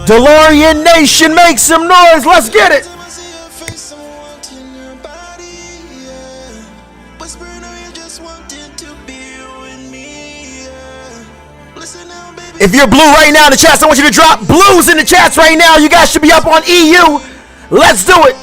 DeLorean Nation, make some noise. Let's get it. If you're blue right now in the chats, I want you to drop blues in the chats right now. You guys should be up on EU. Let's do it.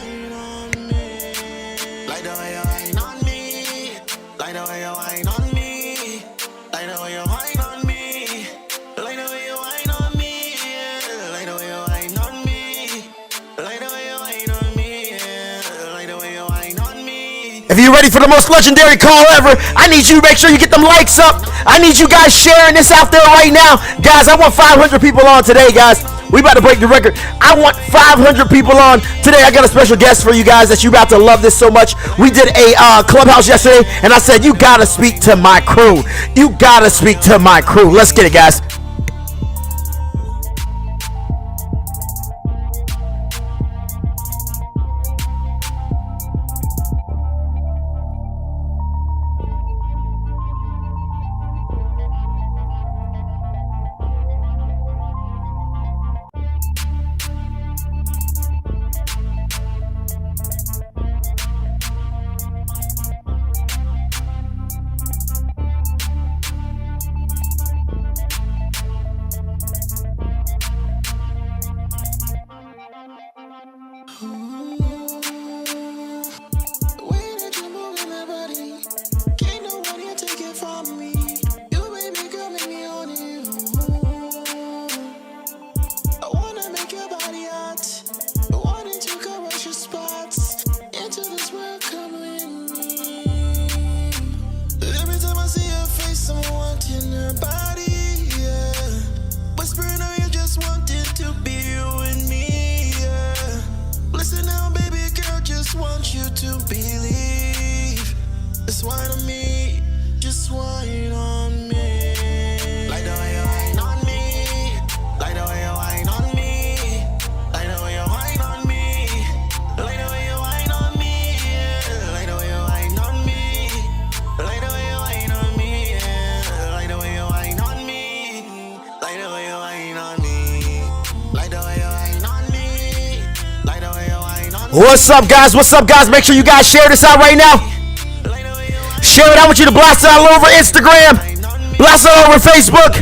If you're ready for the most legendary call ever, I need you to make sure you get them likes up. I need you guys sharing this out there right now. Guys, I want 500 people on today, guys. We about to break the record. I want 500 people on today. I got a special guest for you guys that you about to love this so much. We did a clubhouse yesterday, and I said, you got to speak to my crew. You got to speak to my crew. Let's get it, guys. What's up, guys? What's up, guys? Make sure you guys share this out right now. Share it. I want you to blast it all over Instagram. Blast it all over Facebook.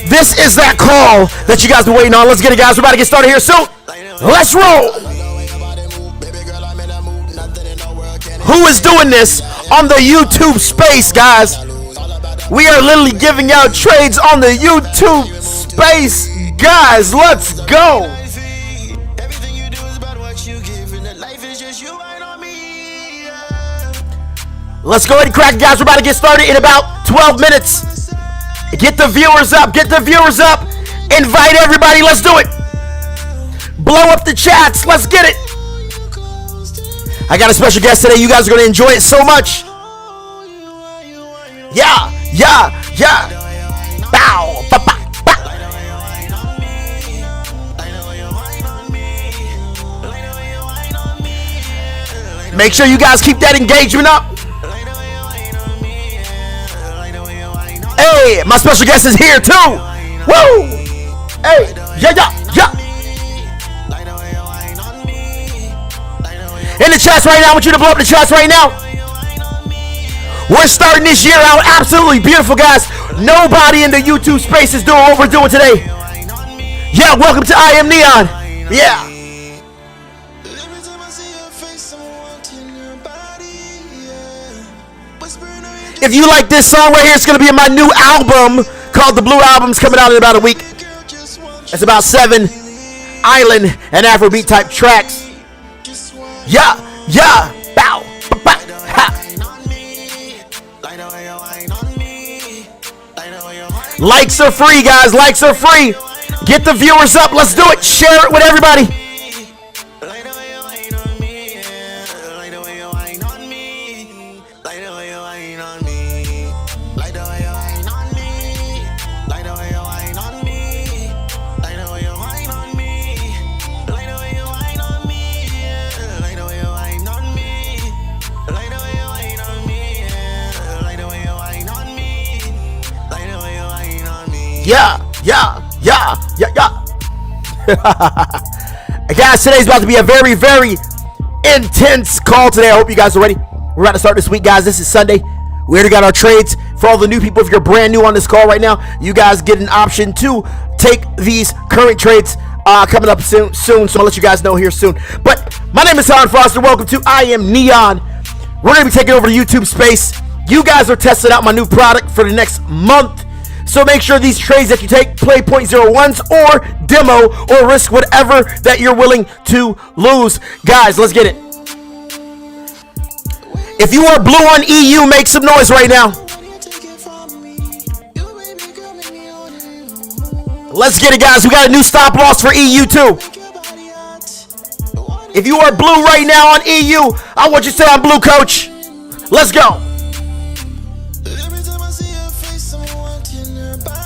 This is that call that you guys been waiting on. Let's get it, guys. We're about to get started here soon. Let's roll. Who is doing this on the YouTube space, guys? We are literally giving out trades on the YouTube space. Guys, let's go. Let's go ahead and crack it, guys. We're about to get started in about 12 minutes. Get the viewers up. Get the viewers up. Invite everybody. Let's do it. Blow up the chats. Let's get it. I got a special guest today. You guys are going to enjoy it so much. Yeah. Bow. Ba, ba, ba. Make sure you guys keep that engagement up. Hey, my special guest is here too. Woo! Hey, yeah. In the chats right now, I want you to blow up the chats right now. We're starting this year out absolutely beautiful, guys. Nobody in the YouTube space is doing what we're doing today. Yeah, welcome to I Am Neyon. Yeah. If you like this song right here, it's going to be in my new album called The Blue Album's coming out in about a week. It's about 7 island and Afrobeat type tracks. Yeah. Bow. Ba, ha. Likes are free, guys. Likes are free. Get the viewers up. Let's do it. Share it with everybody. Yeah. Guys, today's about to be a very, very intense call today. I hope you guys are ready. We're about to start this week, guys. This is Sunday. We already got our trades. For all the new people, if you're brand new on this call right now, you guys get an option to take these current trades coming up soon. So I'll let you guys know here soon. But my name is Sean Foster. Welcome to I Am Neyon. We're going to be taking over the YouTube space. You guys are testing out my new product for the next month. So make sure these trades that you take play 0.01s or demo or risk whatever that you're willing to lose. Guys, let's get it. If you are blue on EU, make some noise right now. Let's get it, guys. We got a new stop loss for EU too. If you are blue right now on EU, I want you to say I'm blue, coach. Let's go.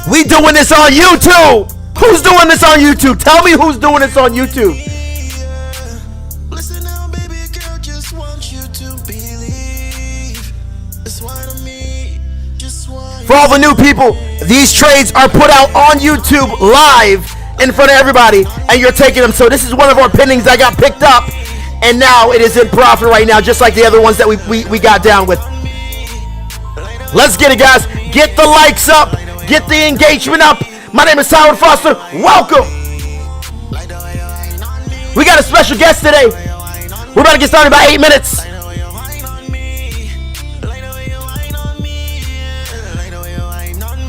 We doing this on YouTube. Who's doing this on YouTube? Tell me who's doing this on YouTube. Listen now, baby girl, just want you to believe. It's what I mean. Just want For all the new people, these trades are put out on YouTube live in front of everybody, and you're taking them. So this is one of our pinnings that got picked up, and now it is in profit right now, just like the other ones that we got down with. Let's get it, guys. Get the likes up. Get the engagement up. My name is Howard Foster. Welcome. We got a special guest today. We're about to get started in about 8 minutes.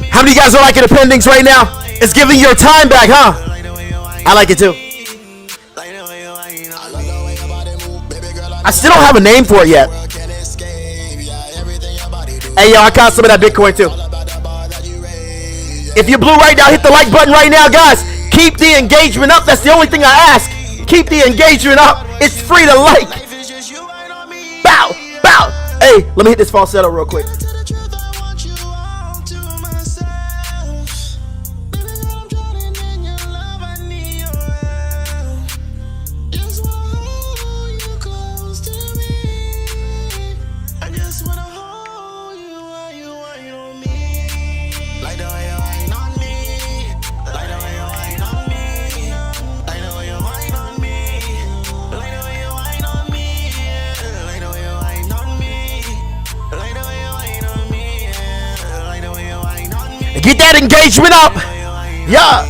How many of you guys are liking the pendings right now? It's giving your time back, huh? I like it too. I still don't have a name for it yet. Hey, yo, I caught some of that Bitcoin too. If you're blue right now, hit the like button right now, guys. Keep the engagement up. That's the only thing I ask. Keep the engagement up. It's free to like. Bow, bow. Hey, let me hit this falsetto real quick. Get that engagement up. Yeah.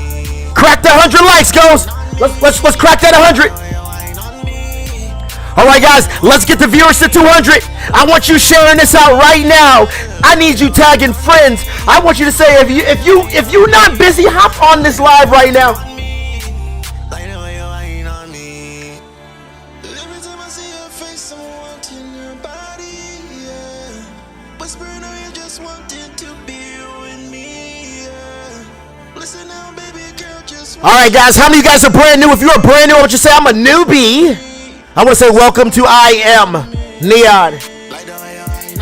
Crack that 100 likes, goes. Let's crack that 100. All right, guys, let's get the viewers to 200. I want you sharing this out right now. I need you tagging friends. I want you to say if you're not busy, hop on this live right now. All right, guys, how many of you guys are brand new? If you are brand new, I want you to say I'm a newbie. I want to say welcome to I Am Neyon.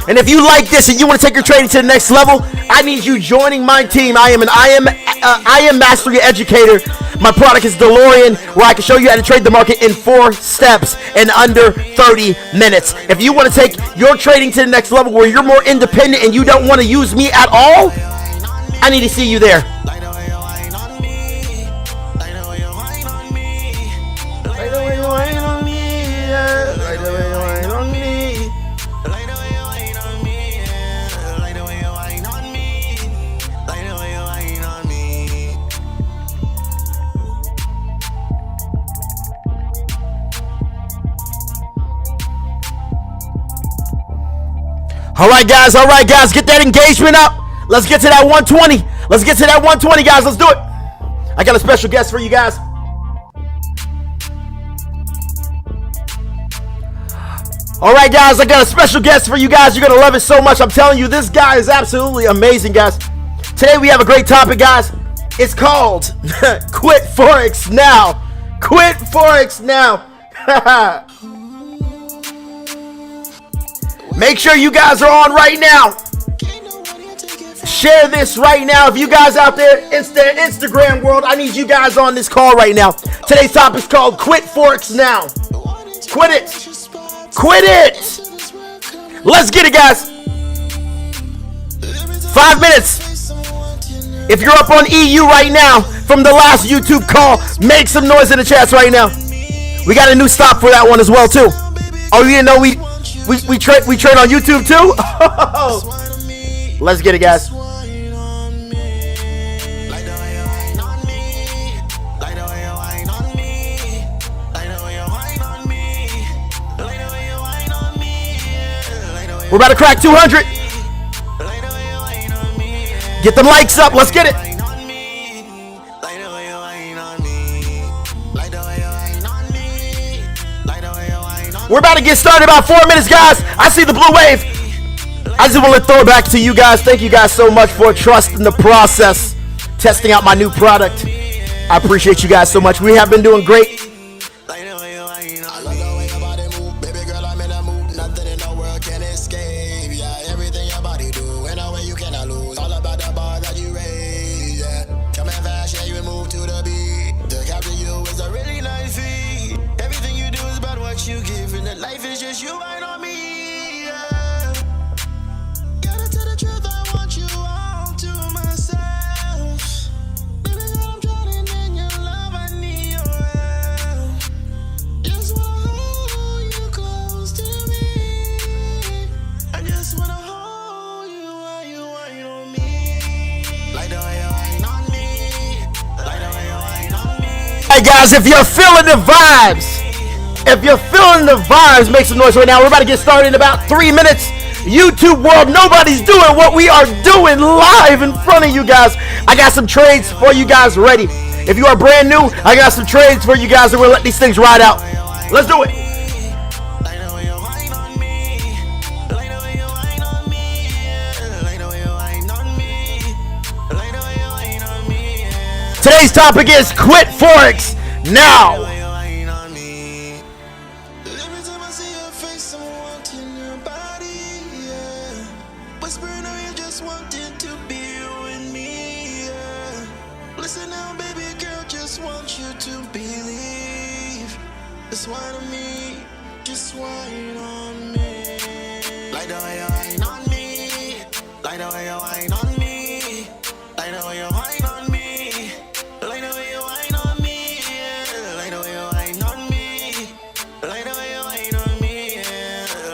And if you like this and you want to take your trading to the next level, I need you joining my team. I am Mastery Educator. My product is DeLorean, where I can show you how to trade the market in 4 steps in under 30 minutes. If you want to take your trading to the next level where you're more independent and you don't want to use me at all, I need to see you there. All right, guys, get that engagement up. Let's get to that 120. Let's get to that 120, guys. Let's do it. I got a special guest for you guys. All right, guys, I got a special guest for you guys. You're going to love it so much. I'm telling you, this guy is absolutely amazing, guys. Today we have a great topic, guys. It's called Quit Forex Now. Quit Forex Now. Make sure you guys are on right now. Share this right now. If you guys out there, Instagram world, I need you guys on this call right now. Today's topic is called Quit Forex Now. Quit it. Quit it. Let's get it, guys. 5 minutes. If you're up on EU right now, from the last YouTube call. Make some noise in the chats right now. We got a new stop for that one as well too. Oh, you didn't know we trade on YouTube too? Let's get it, guys. We're about to crack 200. Get them likes up. Let's get it. We're about to get started in about 4 minutes, guys. I see the blue wave. I just want to throw it back to you guys. Thank you guys so much for trusting the process, testing out my new product. I appreciate you guys so much. We have been doing great. You give in that life is just you and on me. Yeah. Gotta tell the truth, I want you all to myself. Baby girl, I'm drowning in your love, I need your help. Just wanna hold you close to me. I just wanna hold you while you ain't on me. Like the way you ain't on me. Like the way you ain't on me. Hey guys, if you're feeling the vibes. If you're feeling the vibes, make some noise right now. We're about to get started in about 3 minutes. YouTube world, nobody's doing what we are doing live in front of you guys. I got some trades for you guys ready. If you are brand new, I got some trades for you guys, and we'll let these things ride out. Let's do it. Today's topic is quit forex now. Listen now, baby girl, just want you to believe. It's wine on me, just wine on me. Like the way you wine on me. Like the way you wine on me. Like the way you wine on me. Like the way you wine on me. Like the way you wine on me. Like the way you wine on me.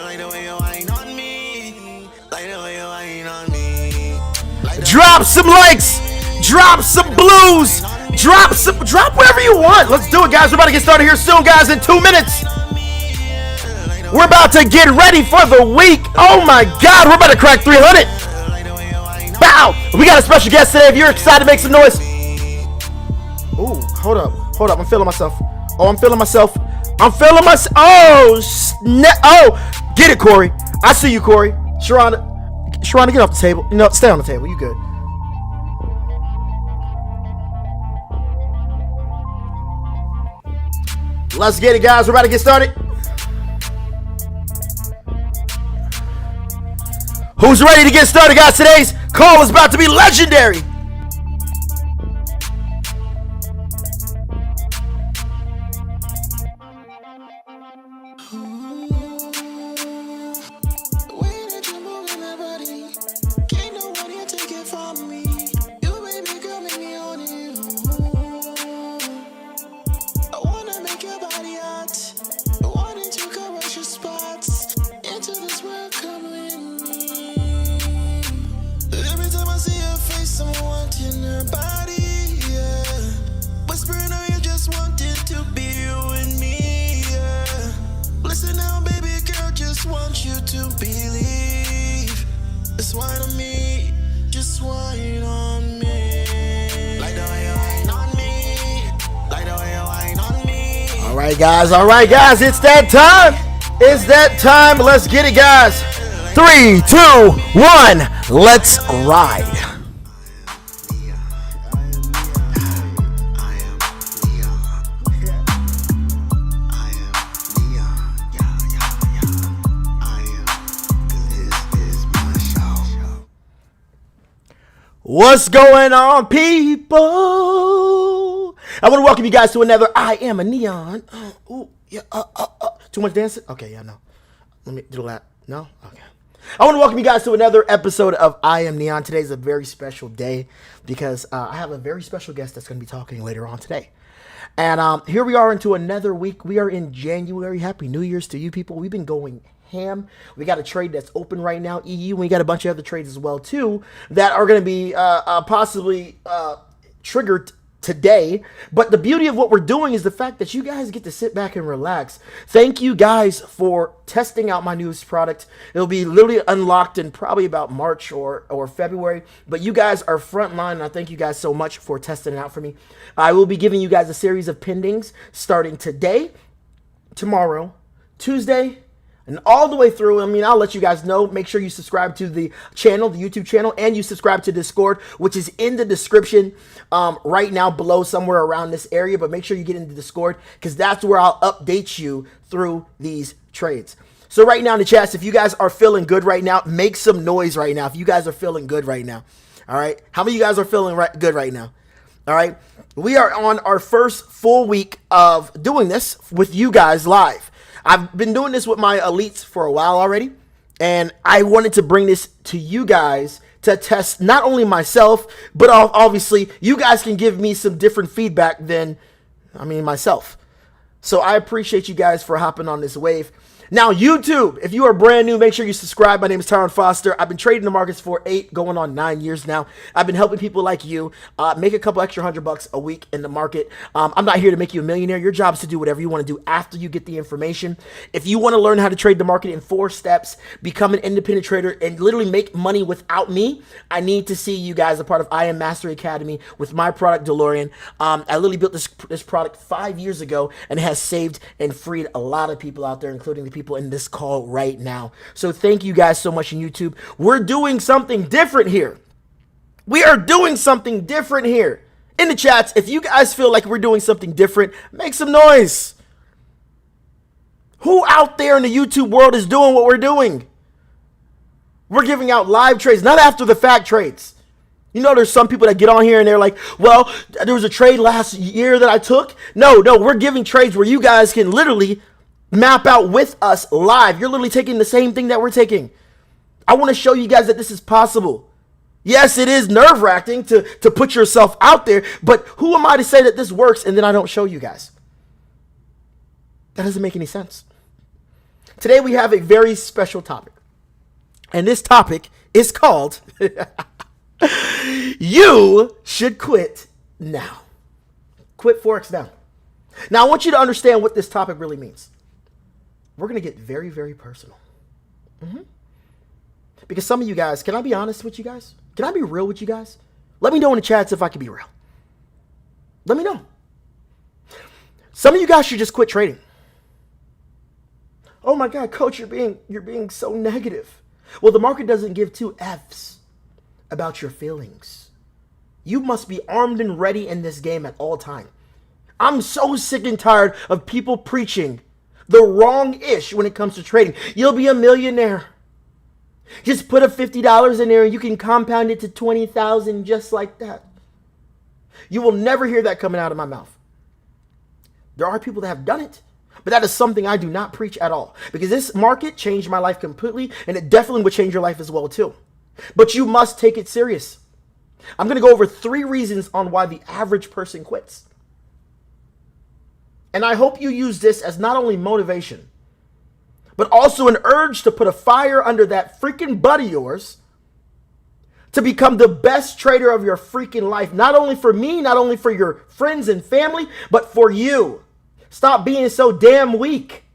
Like the way you wine on me. Like the way you wine on me. Drop some likes. Drop some blues. Drop wherever you want. Let's do it, guys. We're about to get started here soon, guys, in 2 minutes. We're about to get ready for the week. Oh my God, we're about to crack 300. Bow. We got a special guest today. If you're excited, make some noise. Ooh, hold up. I'm feeling myself. Oh, I'm feeling myself. Oh, snap. Oh, get it, Corey. I see you, Corey. Sharana, get off the table. No, stay on the table. You good. Let's get it, guys. We're about to get started. Who's ready to get started, guys? Today's call is about to be legendary. Want you to believe. It's wine on me, just wine on me. Like the way you wine on me. Like the way you wine on me. All right, guys. It's that time. Let's get it, guys. 3, 2, 1. Let's ride. What's going on, people? I want to welcome you guys to another I Am a Neyon. Too much dancing? Okay, yeah, no. Let me do that. No? Okay. I want to welcome you guys to another episode of I Am Neyon. Today is a very special day because I have a very special guest that's going to be talking later on today. And here we are into another week. We are in January. Happy New Year's to you people. We've been going ham. We got a trade that's open right now, EU. We got a bunch of other trades as well too that are going to be possibly triggered today. But the beauty of what we're doing is the fact that you guys get to sit back and relax. Thank you guys for testing out my newest product. It'll be literally unlocked in probably about March or February, but you guys are frontline, and I thank you guys so much for testing it out for me. I will be giving you guys a series of pendings starting today, tomorrow, Tuesday, and all the way through. I mean, I'll let you guys know. Make sure you subscribe to the channel, the YouTube channel, and you subscribe to Discord, which is in the description right now below, somewhere around this area. But make sure you get into Discord because that's where I'll update you through these trades. So right now in the chats, if you guys are feeling good right now, make some noise right now. If you guys are feeling good right now, all right? How many of you guys are feeling good right now? All right? We are on our first full week of doing this with you guys live. I've been doing this with my elites for a while already, and I wanted to bring this to you guys to test not only myself, but obviously you guys can give me some different feedback than, myself. So I appreciate you guys for hopping on this wave. Now, YouTube, if you are brand new, make sure you subscribe. My name is Tyron Foster. I've been trading the markets for 8 going on 9 years now. I've been helping people like you make a couple extra $100 a week in the market. I'm not here to make you a millionaire. Your job is to do whatever you want to do after you get the information. If you want to learn how to trade the market in 4 steps, become an independent trader, and literally make money without me, I need to see you guys a part of I Am Mastery Academy with my product, DeLorean. I literally built this product 5 years ago, and it has saved and freed a lot of people out there, including the people in this call right now. So thank you guys so much on YouTube. We're doing something different here. We are doing something different here. In the chats, if you guys feel like we're doing something different, make some noise. Who out there in the YouTube world is doing what we're doing? We're giving out live trades, not after the fact trades. You know, there's some people that get on here and they're like, well, there was a trade last year that I took. No, we're giving trades where you guys can literally map out with us live. You're literally taking the same thing that we're taking. I want to show you guys that this is possible. Yes, it is nerve-wracking to put yourself out there, but who am I to say that this works and then I don't show you guys? That doesn't make any sense. Today we have a very special topic, and this topic is called You Should Quit Now. Quit forex now. Now I want you to understand what this topic really means. We're going to get very, very personal. Because some of you guys, can I be honest with you guys? Can I be real with you guys? Let me know in the chats if I can be real. Let me know. Some of you guys should just quit trading. Oh my God, coach, you're being so negative. Well, the market doesn't give 2 F's about your feelings. You must be armed and ready in this game at all time. I'm so sick and tired of people preaching the wrong ish when it comes to trading. You'll be a millionaire. Just put a $50 in there and you can compound it to 20,000 just like that. You will never hear that coming out of my mouth. There are people that have done it, but that is something I do not preach at all, because this market changed my life completely, and it definitely would change your life as well too. But you must take it serious. I'm going to go over 3 reasons on why the average person quits. And I hope you use this as not only motivation, but also an urge to put a fire under that freaking butt of yours to become the best trader of your freaking life. Not only for me, not only for your friends and family, but for you. Stop being so damn weak.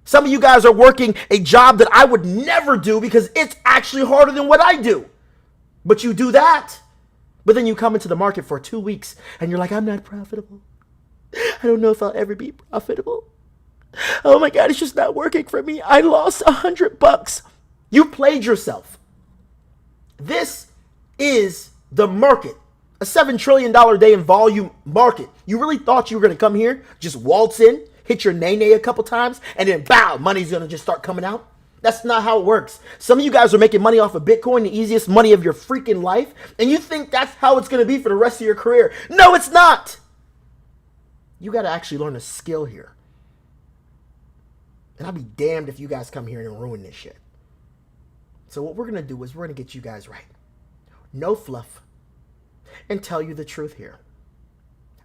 Some of you guys are working a job that I would never do because it's actually harder than what I do. But you do that. But then you come into the market for 2 weeks and you're like, I'm not profitable. I don't know if I'll ever be profitable. Oh my God, it's just not working for me. I lost $100. You played yourself. This is the market. A $7 trillion day in volume market. You really thought you were going to come here, just waltz in, hit your nay-nay a couple times, and then bow, money's going to just start coming out? That's not how it works. Some of you guys are making money off of Bitcoin, the easiest money of your freaking life, and you think that's how it's going to be for the rest of your career. No, it's not. You got to actually learn a skill here. And I'll be damned if you guys come here and ruin this shit. So what we're going to do is we're going to get you guys right. No fluff. And tell you the truth here.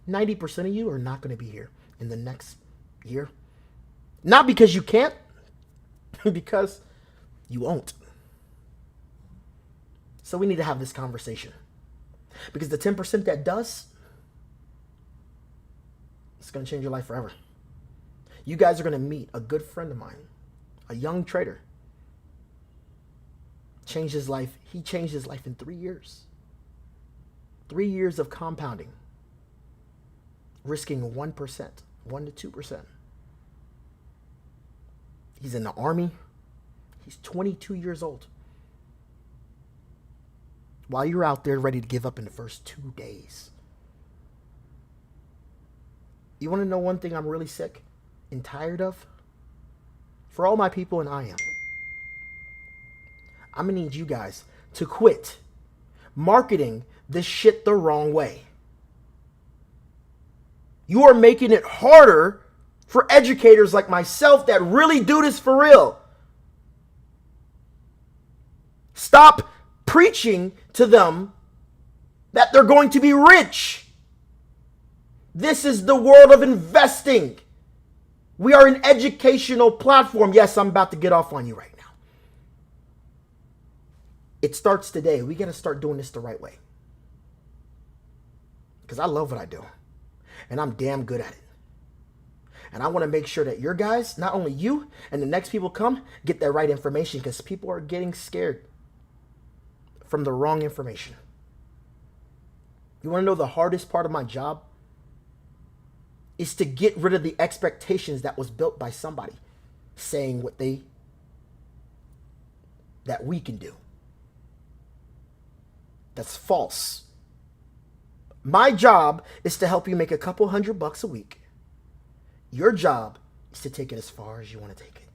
90% of you are not going to be here in the next year. Not because you can't, because you won't. So we need to have this conversation. Because the 10% that does, it's going to change your life forever. You guys are going to meet a good friend of mine, a young trader. Changed his life. He changed his life in 3 years. 3 years of compounding. Risking 1%, 1 to 2%. He's in the Army. He's 22 years old. While you're out there ready to give up in the first 2 days. You want to know one thing I'm really sick and tired of? For all my people, and I am. I'm going to need you guys to quit marketing this shit the wrong way. You are making it harder for educators like myself that really do this for real. Stop preaching to them that they're going to be rich. This is the world of investing. We are an educational platform. Yes, I'm about to get off on you right now. It starts today. We got to start doing this the right way. Because I love what I do. And I'm damn good at it. And I want to make sure that your guys, not only you and the next people come, get that right information. Because people are getting scared from the wrong information. You want to know the hardest part of my job? Is to get rid of the expectations that was built by somebody saying that we can do. That's false. My job is to help you make a couple $100 a week. Your job is to take it as far as you want to take it.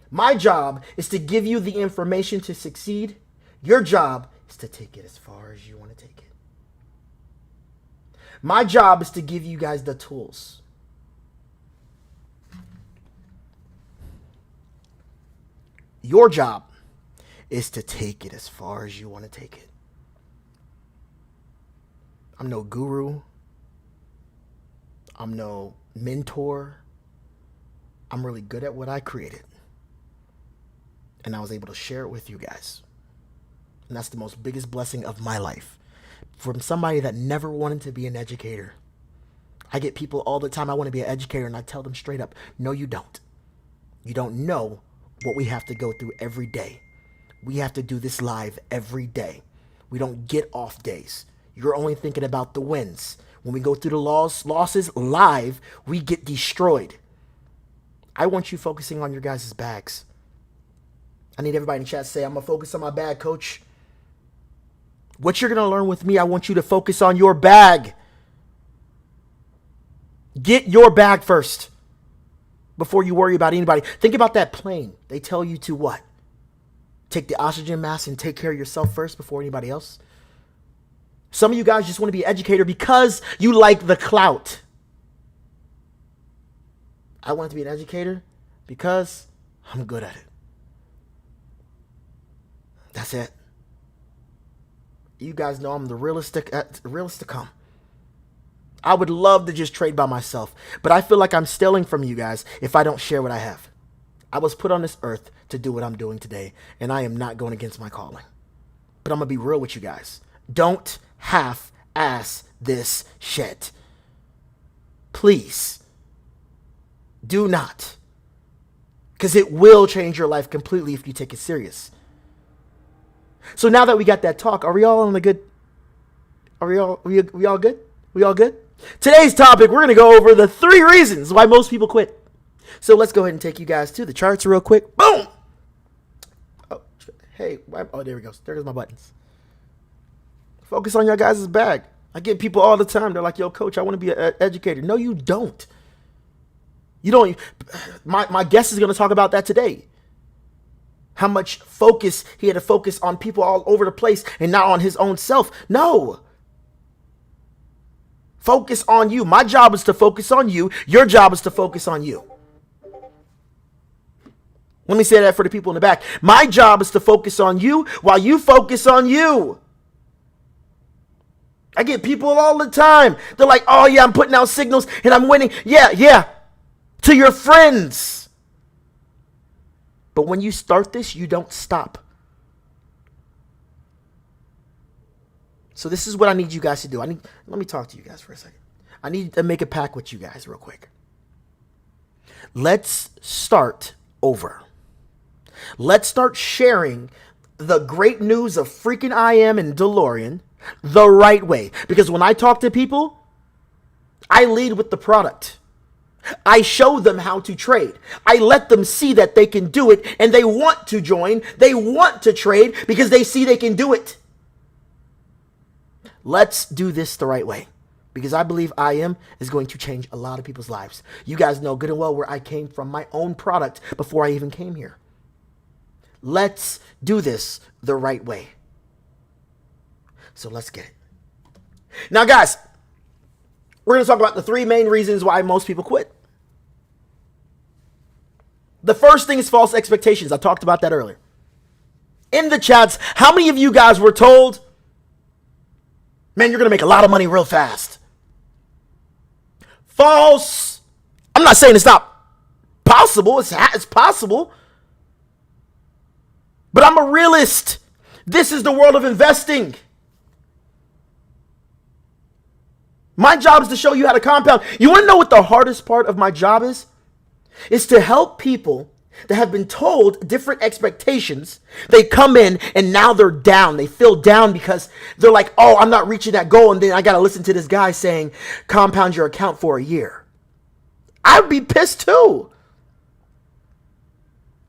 My job is to give you the information to succeed. Your job is to take it as far as you want to take it. My job is to give you guys the tools. Your job is to take it as far as you want to take it. I'm no guru. I'm no mentor. I'm really good at what I created. And I was able to share it with you guys. And that's the most biggest blessing of my life. From somebody that never wanted to be an educator. I get people all the time, I want to be an educator, and I tell them straight up, no, you don't. You don't know what we have to go through every day. We have to do this live every day. We don't get off days. You're only thinking about the wins. When we go through the losses live, we get destroyed. I want you focusing on your guys' bags. I need everybody in the chat to say, I'm going to focus on my bag, coach. What you're going to learn with me, I want you to focus on your bag. Get your bag first before you worry about anybody. Think about that plane. They tell you to what? Take the oxygen mask and take care of yourself first before anybody else. Some of you guys just want to be an educator because you like the clout. I want to be an educator because I'm good at it. That's it. You guys know I'm the realest to come. I would love to just trade by myself, but I feel like I'm stealing from you guys if I don't share what I have. I was put on this earth to do what I'm doing today, and I am not going against my calling. But I'm going to be real with you guys. Don't half-ass this shit. Please. Do not. Because it will change your life completely if you take it serious. So now that we got that talk, are we all on the good? We all good? We all good? Today's topic, we're going to go over the 3 reasons why most people quit. So let's go ahead and take you guys to the charts real quick. Boom! Oh, hey. Oh, there we go. There goes my buttons. Focus on your guys' bag. I get people all the time. They're like, yo, coach, I want to be an educator. No, you don't. You don't. My guest is going to talk about that today. How much focus he had to focus on people all over the place and not on his own self. No. Focus on you. My job is to focus on you. Your job is to focus on you. Let me say that for the people in the back. My job is to focus on you while you focus on you. I get people all the time. They're like, oh yeah, I'm putting out signals and I'm winning. Yeah. To your friends. But when you start this, you don't stop. So this is what I need you guys to do. Let me talk to you guys for a second. I need to make a pact with you guys real quick. Let's start over. Let's start sharing the great news of freaking I Am and DeLorean the right way. Because when I talk to people, I lead with the product. I show them how to trade. I let them see that they can do it and they want to join. They want to trade because they see they can do it. Let's do this the right way. Because I believe I Am is going to change a lot of people's lives. You guys know good and well where I came from, my own product, before I even came here. Let's do this the right way. So let's get it. Now, guys, we're going to talk about the 3 main reasons why most people quit. The first thing is false expectations. I talked about that earlier. In the chats, how many of you guys were told, man, you're going to make a lot of money real fast? False. I'm not saying it's not possible. It's possible. But I'm a realist. This is the world of investing. My job is to show you how to compound. You want to know what the hardest part of my job is? Is to help people that have been told different expectations. They come in and now they're down. They feel down because they're like, oh, I'm not reaching that goal. And then I got to listen to this guy saying, compound your account for a year. I'd be pissed too.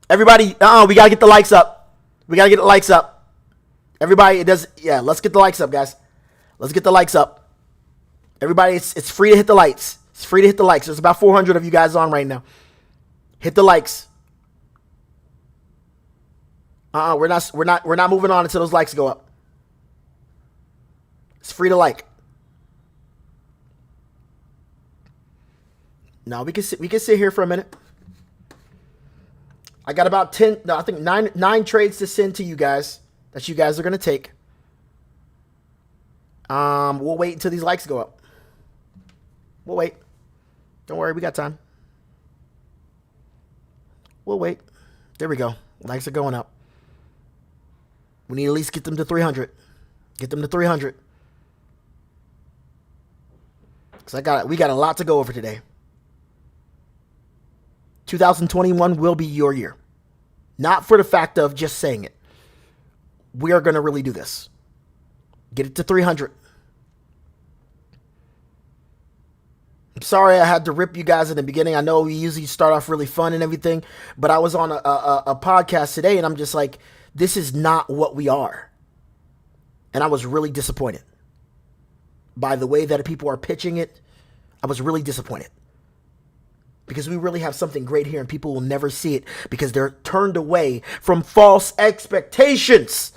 Everybody, we got to get the likes up. We got to get the likes up. Everybody, let's get the likes up, guys. Let's get the likes up. Everybody, it's free to hit the likes. It's free to hit the likes. There's about 400 of you guys on right now. Hit the likes. We're not moving on until those likes go up. It's free to like. Now we can sit here for a minute. I got about 9 trades to send to you guys that you guys are gonna take. We'll wait until these likes go up. We'll wait. Don't worry, we got time. We'll wait. There we go. Likes are going up. We need to at least get them to 300. Get them to 300. Because we got a lot to go over today. 2021 will be your year. Not for the fact of just saying it. We are going to really do this. Get it to 300. I'm sorry I had to rip you guys in the beginning. I know we usually start off really fun and everything, but I was on a podcast today and I'm just like, this is not what we are. And I was really disappointed by the way that people are pitching it. I was really disappointed because we really have something great here and people will never see it because they're turned away from false expectations.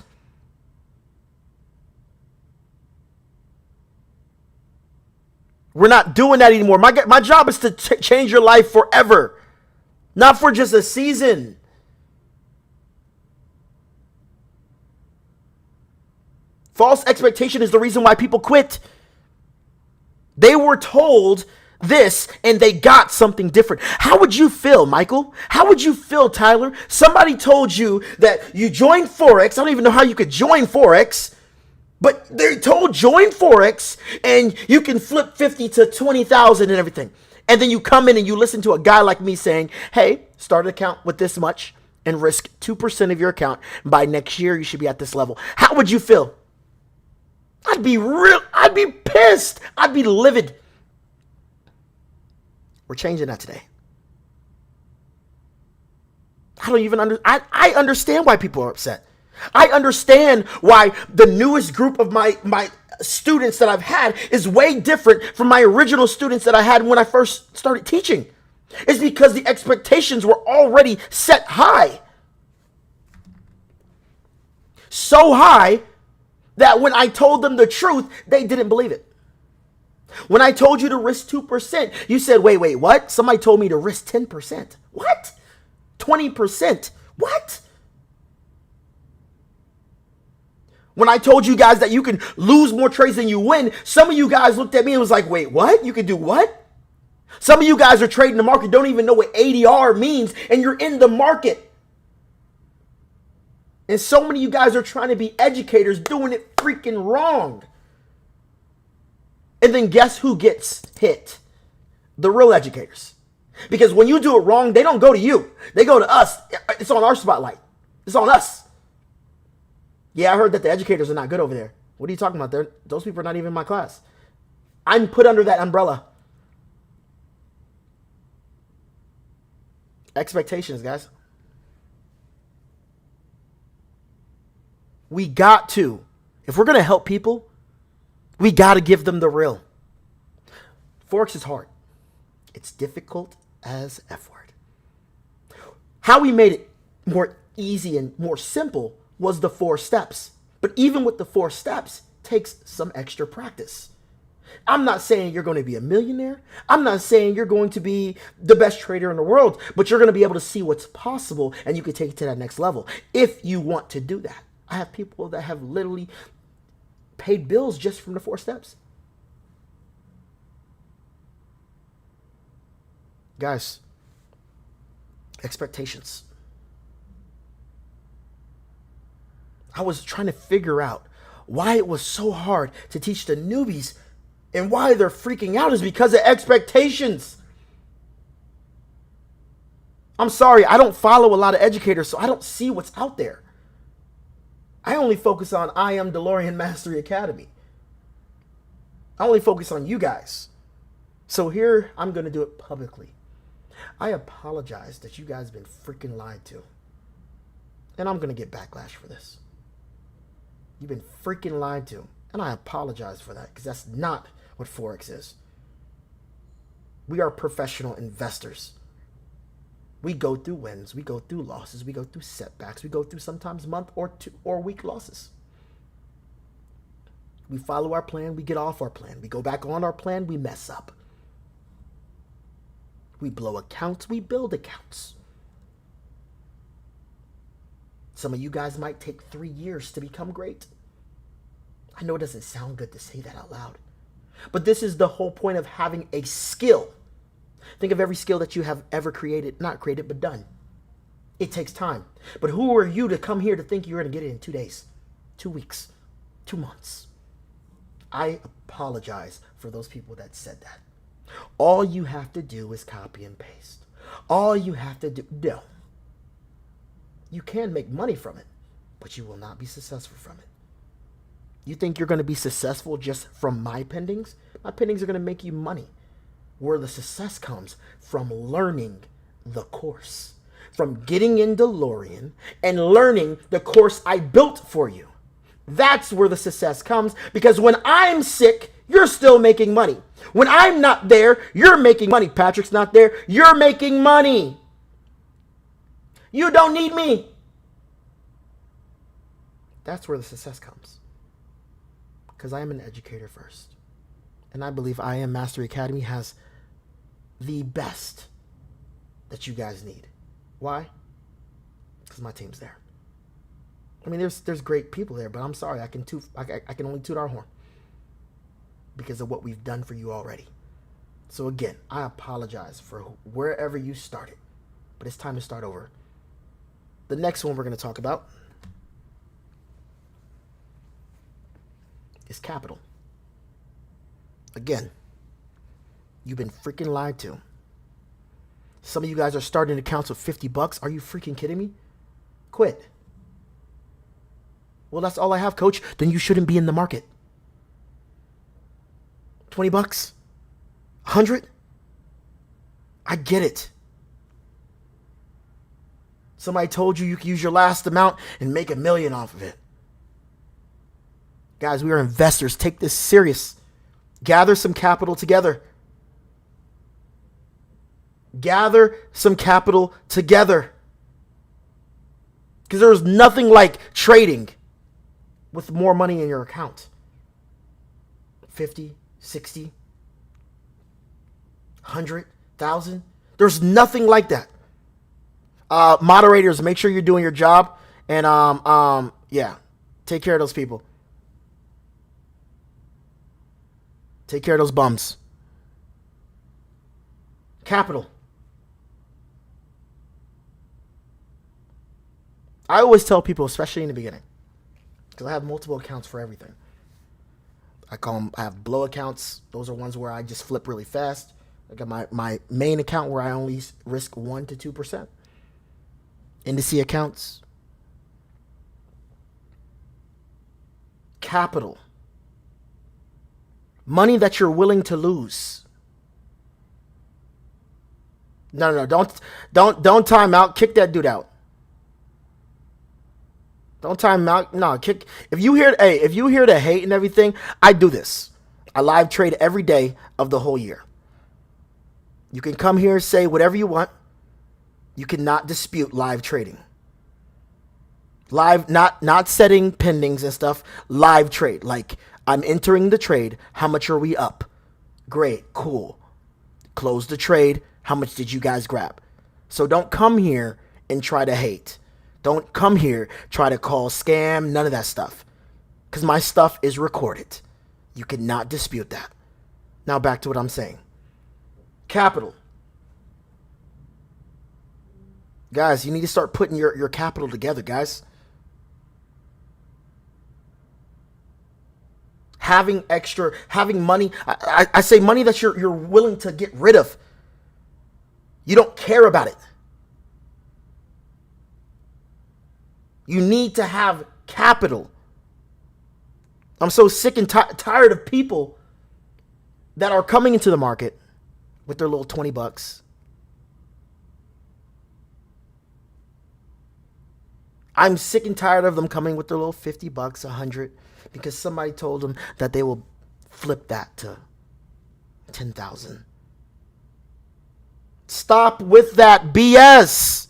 We're not doing that anymore. My job is to change your life forever, not for just a season. False expectation is the reason why people quit. They were told this and they got something different. How would you feel, Michael? How would you feel, Tyler? Somebody told you that you joined forex. I don't even know how you could join forex. But they told join forex and you can flip 50 to 20,000 and everything. And then you come in and you listen to a guy like me saying, hey, start an account with this much and risk 2% of your account. By next year, you should be at this level. How would you feel? I'd be pissed. I'd be livid. We're changing that today. I don't even I understand why people are upset. I understand why the newest group of my students that I've had is way different from my original students that I had when I first started teaching. It's because the expectations were already set high. So high that when I told them the truth, they didn't believe it. When I told you to risk 2%, you said, wait, what? Somebody told me to risk 10%. What? 20%. What? When I told you guys that you can lose more trades than you win, some of you guys looked at me and was like, wait, what? You can do what? Some of you guys are trading the market, don't even know what ADR means, and you're in the market. And so many of you guys are trying to be educators doing it freaking wrong. And then guess who gets hit? The real educators. Because when you do it wrong, they don't go to you. They go to us. It's on our spotlight. It's on us. Yeah, I heard that the educators are not good over there. What are you talking about? Those people are not even in my class. I'm put under that umbrella. Expectations, guys. We got to. If we're going to help people, we got to give them the real. Forex is hard. It's difficult as F word. How we made it more easy and more simple was the 4 steps. But even with the 4 steps, takes some extra practice. I'm not saying you're going to be a millionaire. I'm not saying you're going to be the best trader in the world, but you're going to be able to see what's possible and you can take it to that next level if you want to do that. I have people that have literally paid bills just from the 4 steps. Guys, expectations. I was trying to figure out why it was so hard to teach the newbies, and why they're freaking out is because of expectations. I'm sorry, I don't follow a lot of educators, so I don't see what's out there. I only focus on I Am DeLorean Mastery Academy. I only focus on you guys. So here, I'm going to do it publicly. I apologize that you guys have been freaking lied to. And I'm going to get backlash for this. You've been freaking lied to. And I apologize for that because that's not what Forex is. We are professional investors. We go through wins, we go through losses, we go through setbacks, we go through sometimes month or 2 or week losses. We follow our plan, we get off our plan. We go back on our plan, we mess up. We blow accounts, we build accounts. Some of you guys might take 3 years to become great. I know it doesn't sound good to say that out loud, but this is the whole point of having a skill. Think of every skill that you have ever created, not created, but done. It takes time. But who are you to come here to think you're going to get it in 2 days, 2 weeks, 2 months? I apologize for those people that said that. All you have to do is copy and paste. All you have to do, no. You can make money from it, but you will not be successful from it. You think you're going to be successful just from my pendings? My pendings are going to make you money. Where the success comes from learning the course, from getting in DeLorean and learning the course I built for you. That's where the success comes, because when I'm sick, you're still making money. When I'm not there, you're making money. Patrick's not there, you're making money. You don't need me. That's where the success comes, because I am an educator first. And I believe I Am Mastery Academy has the best that you guys need. Why? Because my team's there. I mean, there's great people there, but I'm sorry, I can only toot our horn because of what we've done for you already. So again, I apologize for wherever you started, but it's time to start over. The next one we're going to talk about is capital. Again, you've been freaking lied to. Some of you guys are starting accounts with $50. Are you freaking kidding me? Quit. Well, that's all I have, coach. Then you shouldn't be in the market. $20? 100? I get it. Somebody told you could use your last amount and make $1 million off of it. Guys, we are investors. Take this serious. Gather some capital together. Gather some capital together. Because there's nothing like trading with more money in your account. 50, 60, 100,000. There's nothing like that. Moderators, make sure you're doing your job. And yeah, take care of those people. Take care of those bums. Capital. I always tell people, especially in the beginning, because I have multiple accounts for everything. I call them, I have blow accounts. Those are ones where I just flip really fast. I got my main account where I only risk 1 to 2%. Indice accounts. Capital. Money that you're willing to lose. No, don't time out. Kick that dude out. Don't time out. No, kick. If you hear the hate and everything, I do this. I live trade every day of the whole year. You can come here and say whatever you want. You cannot dispute live trading. Live, not setting pendings and stuff. Live trade. Like, I'm entering the trade. How much are we up? Great, cool. Close the trade. How much did you guys grab? So don't come here and try to hate. Don't come here, try to call scam, none of that stuff. Because my stuff is recorded. You cannot dispute that. Now back to what I'm saying. Capital. Guys, you need to start putting your capital together, guys. Having money. I say money that you're willing to get rid of. You don't care about it. You need to have capital. I'm so sick and tired of people that are coming into the market with their little 20 bucks. I'm sick and tired of them coming with their little 50 bucks, 100, because somebody told them that they will flip that to 10,000. Stop with that BS.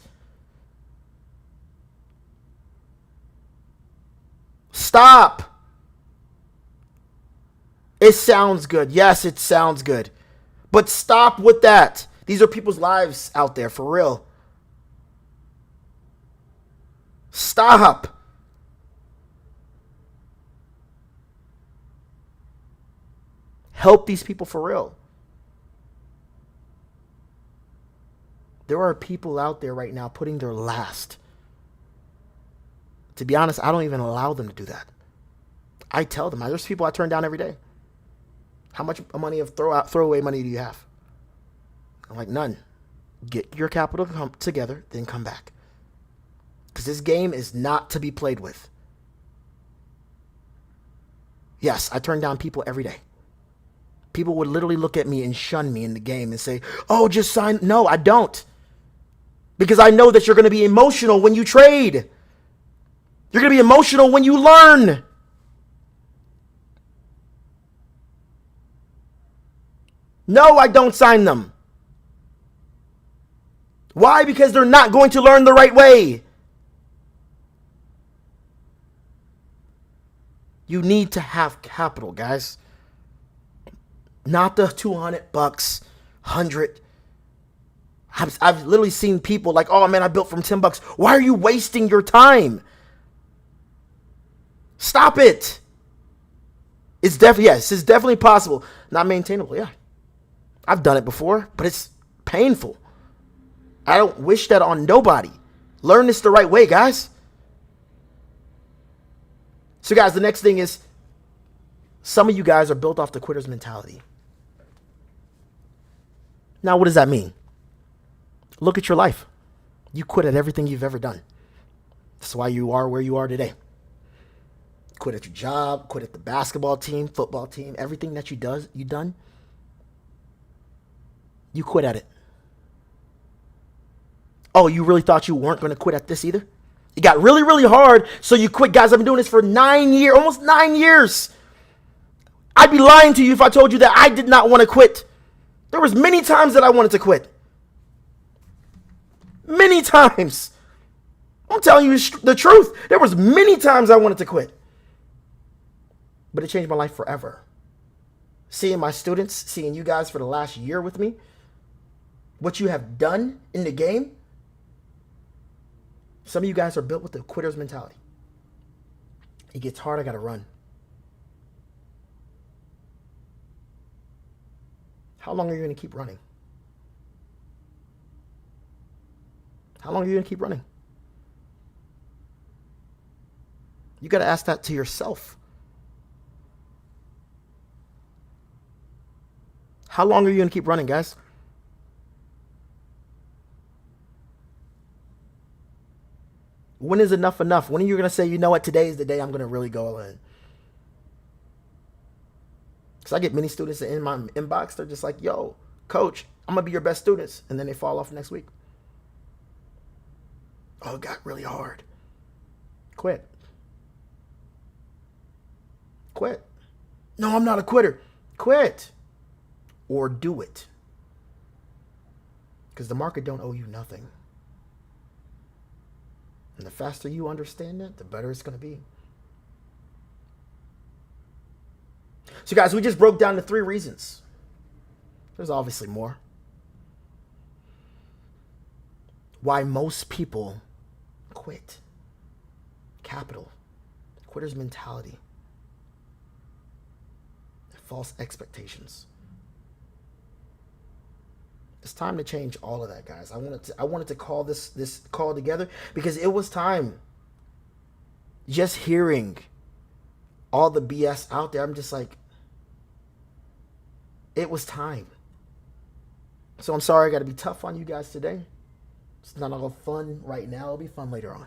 Stop. It sounds good. Yes, it sounds good. But stop with that. These are people's lives out there, for real. Stop. Help these people for real. There are people out there right now putting their last. To be honest, I don't even allow them to do that. I tell them, there's people I turn down every day. How much money of throwaway money do you have? I'm like, none. Get your capital together, then come back. Because this game is not to be played with. Yes, I turn down people every day. People would literally look at me and shun me in the game and say, oh, just sign. No, I don't. Because I know that you're going to be emotional when you trade. You're going to be emotional when you learn. No, I don't sign them. Why? Because they're not going to learn the right way. You need to have capital, guys. Not the 200 bucks, 100. I've literally seen people like, oh man, I built from 10 bucks. Why are you wasting your time? Stop it. It's definitely possible. Not maintainable, yeah. I've done it before, but it's painful. I don't wish that on nobody. Learn this the right way, guys. So guys, the next thing is, some of you guys are built off the quitter's mentality. Now, what does that mean? Look at your life. You quit at everything you've ever done. That's why you are where you are today. Quit at your job, quit at the basketball team, football team, everything that you done. You quit at it. Oh, you really thought you weren't going to quit at this either? It got really, really hard, so you quit. Guys, I've been doing this for 9 years, almost 9 years. I'd be lying to you if I told you that I did not want to quit. There was many times that I wanted to quit. Many times. I'm telling you the truth. There was many times I wanted to quit. But it changed my life forever. Seeing my students, seeing you guys for the last year with me, what you have done in the game, Some of you guys are built with the quitter's mentality. It gets hard, I got to run. How long are you going to keep running? How long are you going to keep running? You got to ask that to yourself. How long are you going to keep running, guys? When is enough enough? When are you going to say, you know what, today is the day I'm going to really go all in? Because I get many students in my inbox, they're just like, yo, coach, I'm going to be your best students. And then they fall off next week. Oh, it got really hard. Quit. Quit. No, I'm not a quitter. Quit. Or do it. Because the market don't owe you nothing. And the faster you understand it, the better it's going to be. So guys, we just broke down the 3 reasons. There's obviously more. Why most people quit. Capital. Quitter's mentality. False expectations. It's time to change all of that, guys. I wanted to call this call together because it was time. Just hearing all the BS out there, I'm just like, it was time. So I'm sorry I got to be tough on you guys today. It's not all fun right now. It'll be fun later on.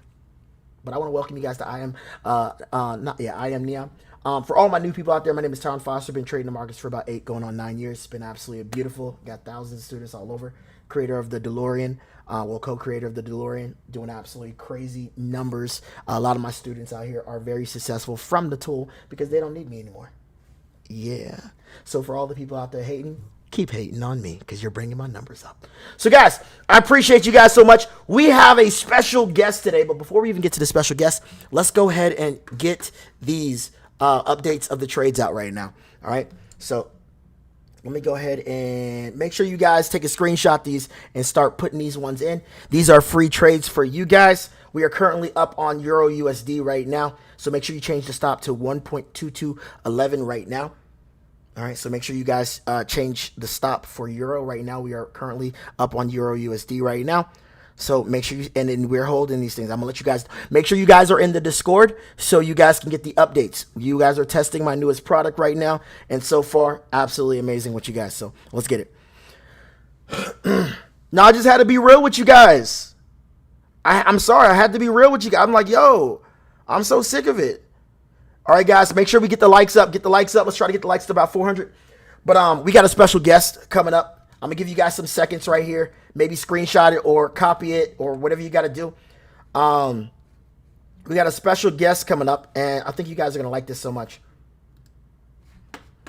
But I want to welcome you guys to I Am Neyon. For all my new people out there, my name is Tyron Foster. Been trading the markets for about 8, going on 9 years. It's been absolutely beautiful. Got thousands of students all over. Creator of the DeLorean, co-creator of the DeLorean, doing absolutely crazy numbers. A lot of my students out here are very successful from the tool because they don't need me anymore. Yeah. So for all the people out there hating, keep hating on me because you're bringing my numbers up. So guys, I appreciate you guys so much. We have a special guest today, but before we even get to the special guest, let's go ahead and get these updates of the trades out right now. All right. So let me go ahead and make sure you guys take a screenshot these and start putting these ones in. These are free trades for you guys. We are currently up on Euro USD right now. So make sure you change the stop to 1.2211 right now. All right, so make sure you guys change the stop for Euro right now. We are currently up on Euro USD right now. So make sure and then we're holding these things. I'm gonna let you guys make sure you guys are in the Discord so you guys can get the updates. You guys are testing my newest product right now, and so far, absolutely amazing with you guys. So let's get it. Now I just had to be real with you guys. I'm sorry, I had to be real with you guys. I'm like, yo, I'm so sick of it. All right, guys, make sure we get the likes up. Get the likes up. Let's try to get the likes to about 400. But we got a special guest coming up. I'm going to give you guys some seconds right here. Maybe screenshot it or copy it or whatever you got to do. We got a special guest coming up, and I think you guys are going to like this so much.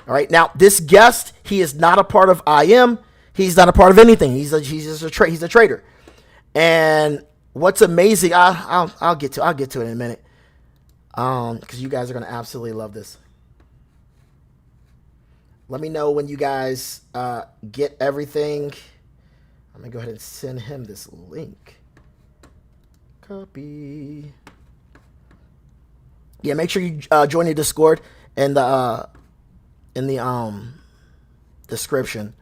All right, now, this guest, he is not a part of IM. He's not a part of anything. He's a trader. And what's amazing, I'll get to it in a minute. Because you guys are going to absolutely love this. Let me know when you guys get everything. I'm going to go ahead and send him this link. Copy. Yeah, make sure you join the Discord in the description.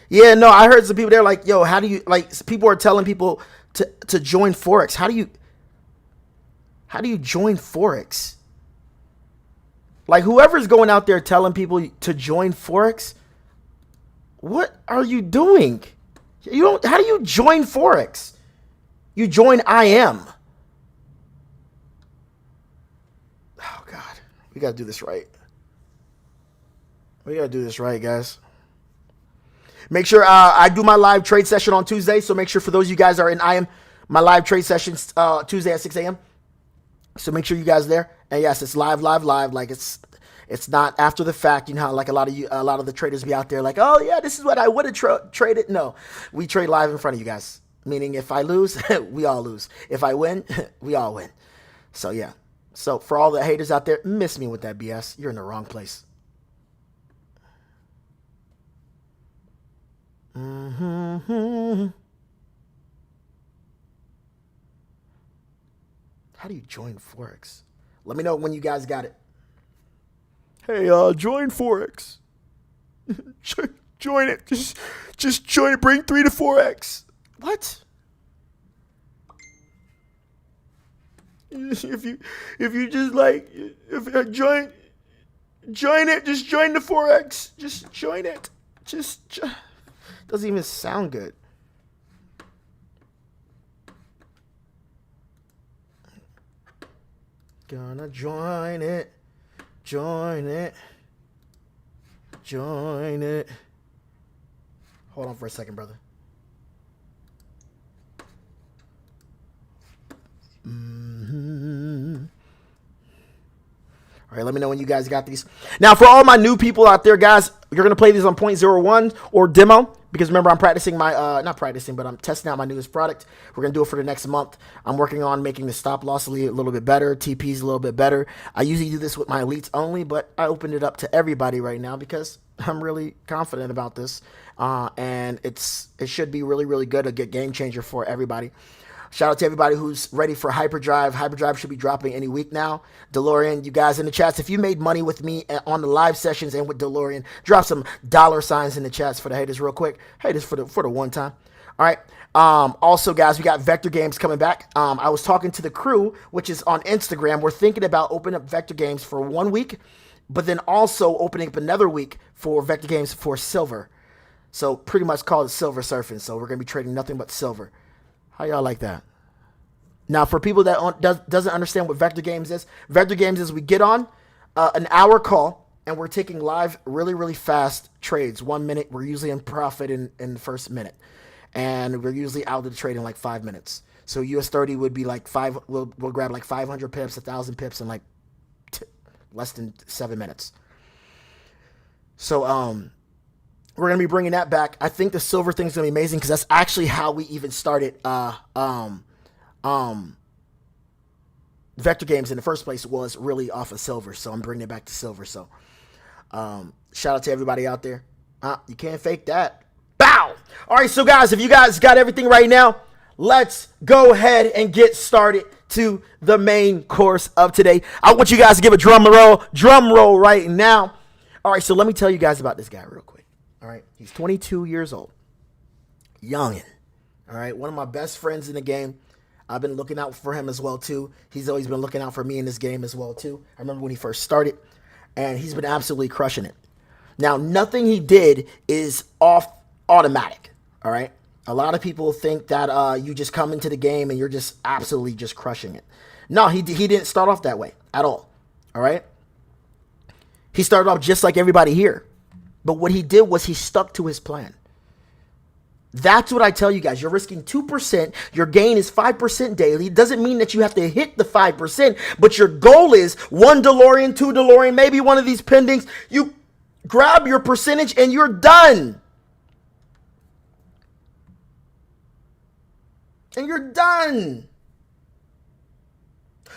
Yeah, no, I heard some people there like, yo, how do you, like, people are telling people to join forex. How do you join forex? Like, whoever's going out there telling people to join forex, what are you doing? How do you join forex? You join IM. Oh God, we gotta do this right. We gotta do this right, guys. Make sure I do my live trade session on Tuesday. So make sure for those of you guys are in IM, my live trade sessions Tuesday at 6 a.m. So make sure you guys are there. And yes, it's live. Like it's not after the fact. You know how like a lot of the traders be out there like, oh yeah, this is what I would have traded. No, we trade live in front of you guys. Meaning if I lose, we all lose. If I win, we all win. So yeah. So for all the haters out there, miss me with that BS. You're in the wrong place. Mm-hmm. How do you join forex? Let me know when you guys got it. Hey, join forex. Join it. Just join it. Bring 3 to 4x. What? If you just like join it. Just join the forex. Just join it. Doesn't even sound good. Gonna join it. Join it. Join it. Hold on for a second, brother. All right, let me know when you guys got these. Now, for all my new people out there, guys, you're going to play these on 0.01 or demo. Because remember, I'm practicing my, not practicing, but I'm testing out my newest product. We're going to do it for the next month. I'm working on making the stop loss a little bit better, TPs a little bit better. I usually do this with my elites only, but I opened it up to everybody right now because I'm really confident about this. And it should be really, really good, a good game changer for everybody. Shout out to everybody who's ready for Hyperdrive. Hyperdrive should be dropping any week now. DeLorean, you guys in the chats, if you made money with me on the live sessions and with DeLorean, drop some $ in the chats for the haters real quick. Haters for the one time. All right. Also, guys, we got Vector Games coming back. I was talking to the crew, which is on Instagram. We're thinking about opening up Vector Games for 1 week, but then also opening up another week for Vector Games for silver. So pretty much call it silver surfing. So we're going to be trading nothing but silver. How y'all like that? Now, for people that doesn't understand what Vector Games is we get on an hour call, and we're taking live really, really fast trades. 1 minute, we're usually in profit in the first minute. And we're usually out of the trade in like 5 minutes. So US 30 would be like we'll grab like 500 pips, 1,000 pips in like less than 7 minutes. So, we're going to be bringing that back. I think the silver thing is going to be amazing because that's actually how we even started Vector Games in the first place, was really off of silver. So I'm bringing it back to silver. So shout out to everybody out there. You can't fake that. Bow! All right, so guys, if you guys got everything right now, let's go ahead and get started to the main course of today. I want you guys to give a drum roll right now. All right, so let me tell you guys about this guy real quick. All right, he's 22 years old, youngin'. All right, one of my best friends in the game. I've been looking out for him as well too. He's always been looking out for me in this game as well too. I remember when he first started, and he's been absolutely crushing it. Now, nothing he did is automatic. All right, a lot of people think that you just come into the game and you're just absolutely just crushing it. No, he didn't start off that way at all. All right, he started off just like everybody here. But what he did was he stuck to his plan. That's what I tell you guys. You're risking 2%. Your gain is 5% daily. It doesn't mean that you have to hit the 5%, but your goal is 1 DeLorean, 2 DeLorean, maybe one of these pendings. You grab your percentage and you're done. And you're done.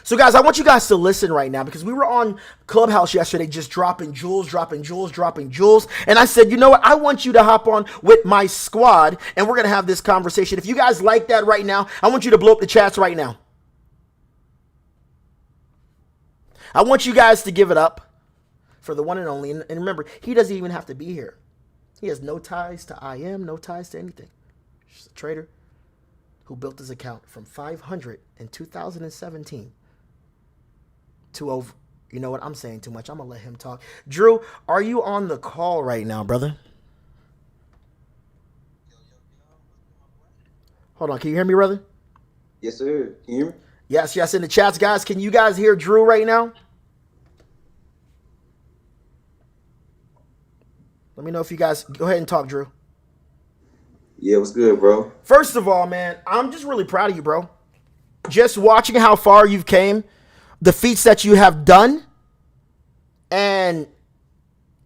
So, guys, I want you guys to listen right now because we were on Clubhouse yesterday just dropping jewels. And I said, you know what? I want you to hop on with my squad, and we're going to have this conversation. If you guys like that right now, I want you to blow up the chats right now. I want you guys to give it up for the one and only. And remember, he doesn't even have to be here. He has no ties to IM, no ties to anything. Just a trader who built his account from 500 in 2017 to over. You know what? I'm saying too much. I'm going to let him talk. Drew, are you on the call right now, brother? Hold on. Can you hear me, brother? Yes, sir. Can you hear me? Yes. In the chats, guys. Can you guys hear Drew right now? Let me know if you guys go ahead and talk, Drew. Yeah, what's good, bro? First of all, man, I'm just really proud of you, bro. Just watching how far you've came, the feats that you have done, and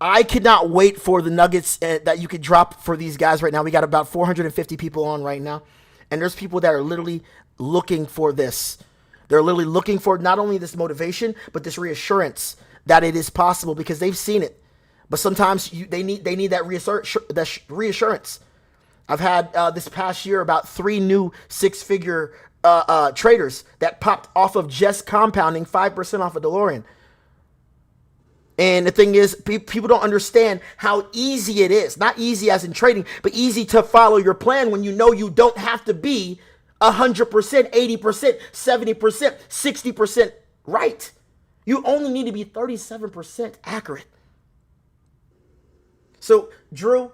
I cannot wait for the nuggets that you could drop for these guys right now. We got about 450 people on right now, and there's people that are literally looking for this. They're literally looking for not only this motivation, but this reassurance that it is possible because they've seen it. But sometimes they need that reassurance. I've had this past year about 3 new 6-figure traders that popped off of just compounding 5% off of DeLorean. And the thing is, people don't understand how easy it is. Not easy as in trading, but easy to follow your plan when you know you don't have to be 100%, 80%, 70%, 60% right. You only need to be 37% accurate. So, Drew,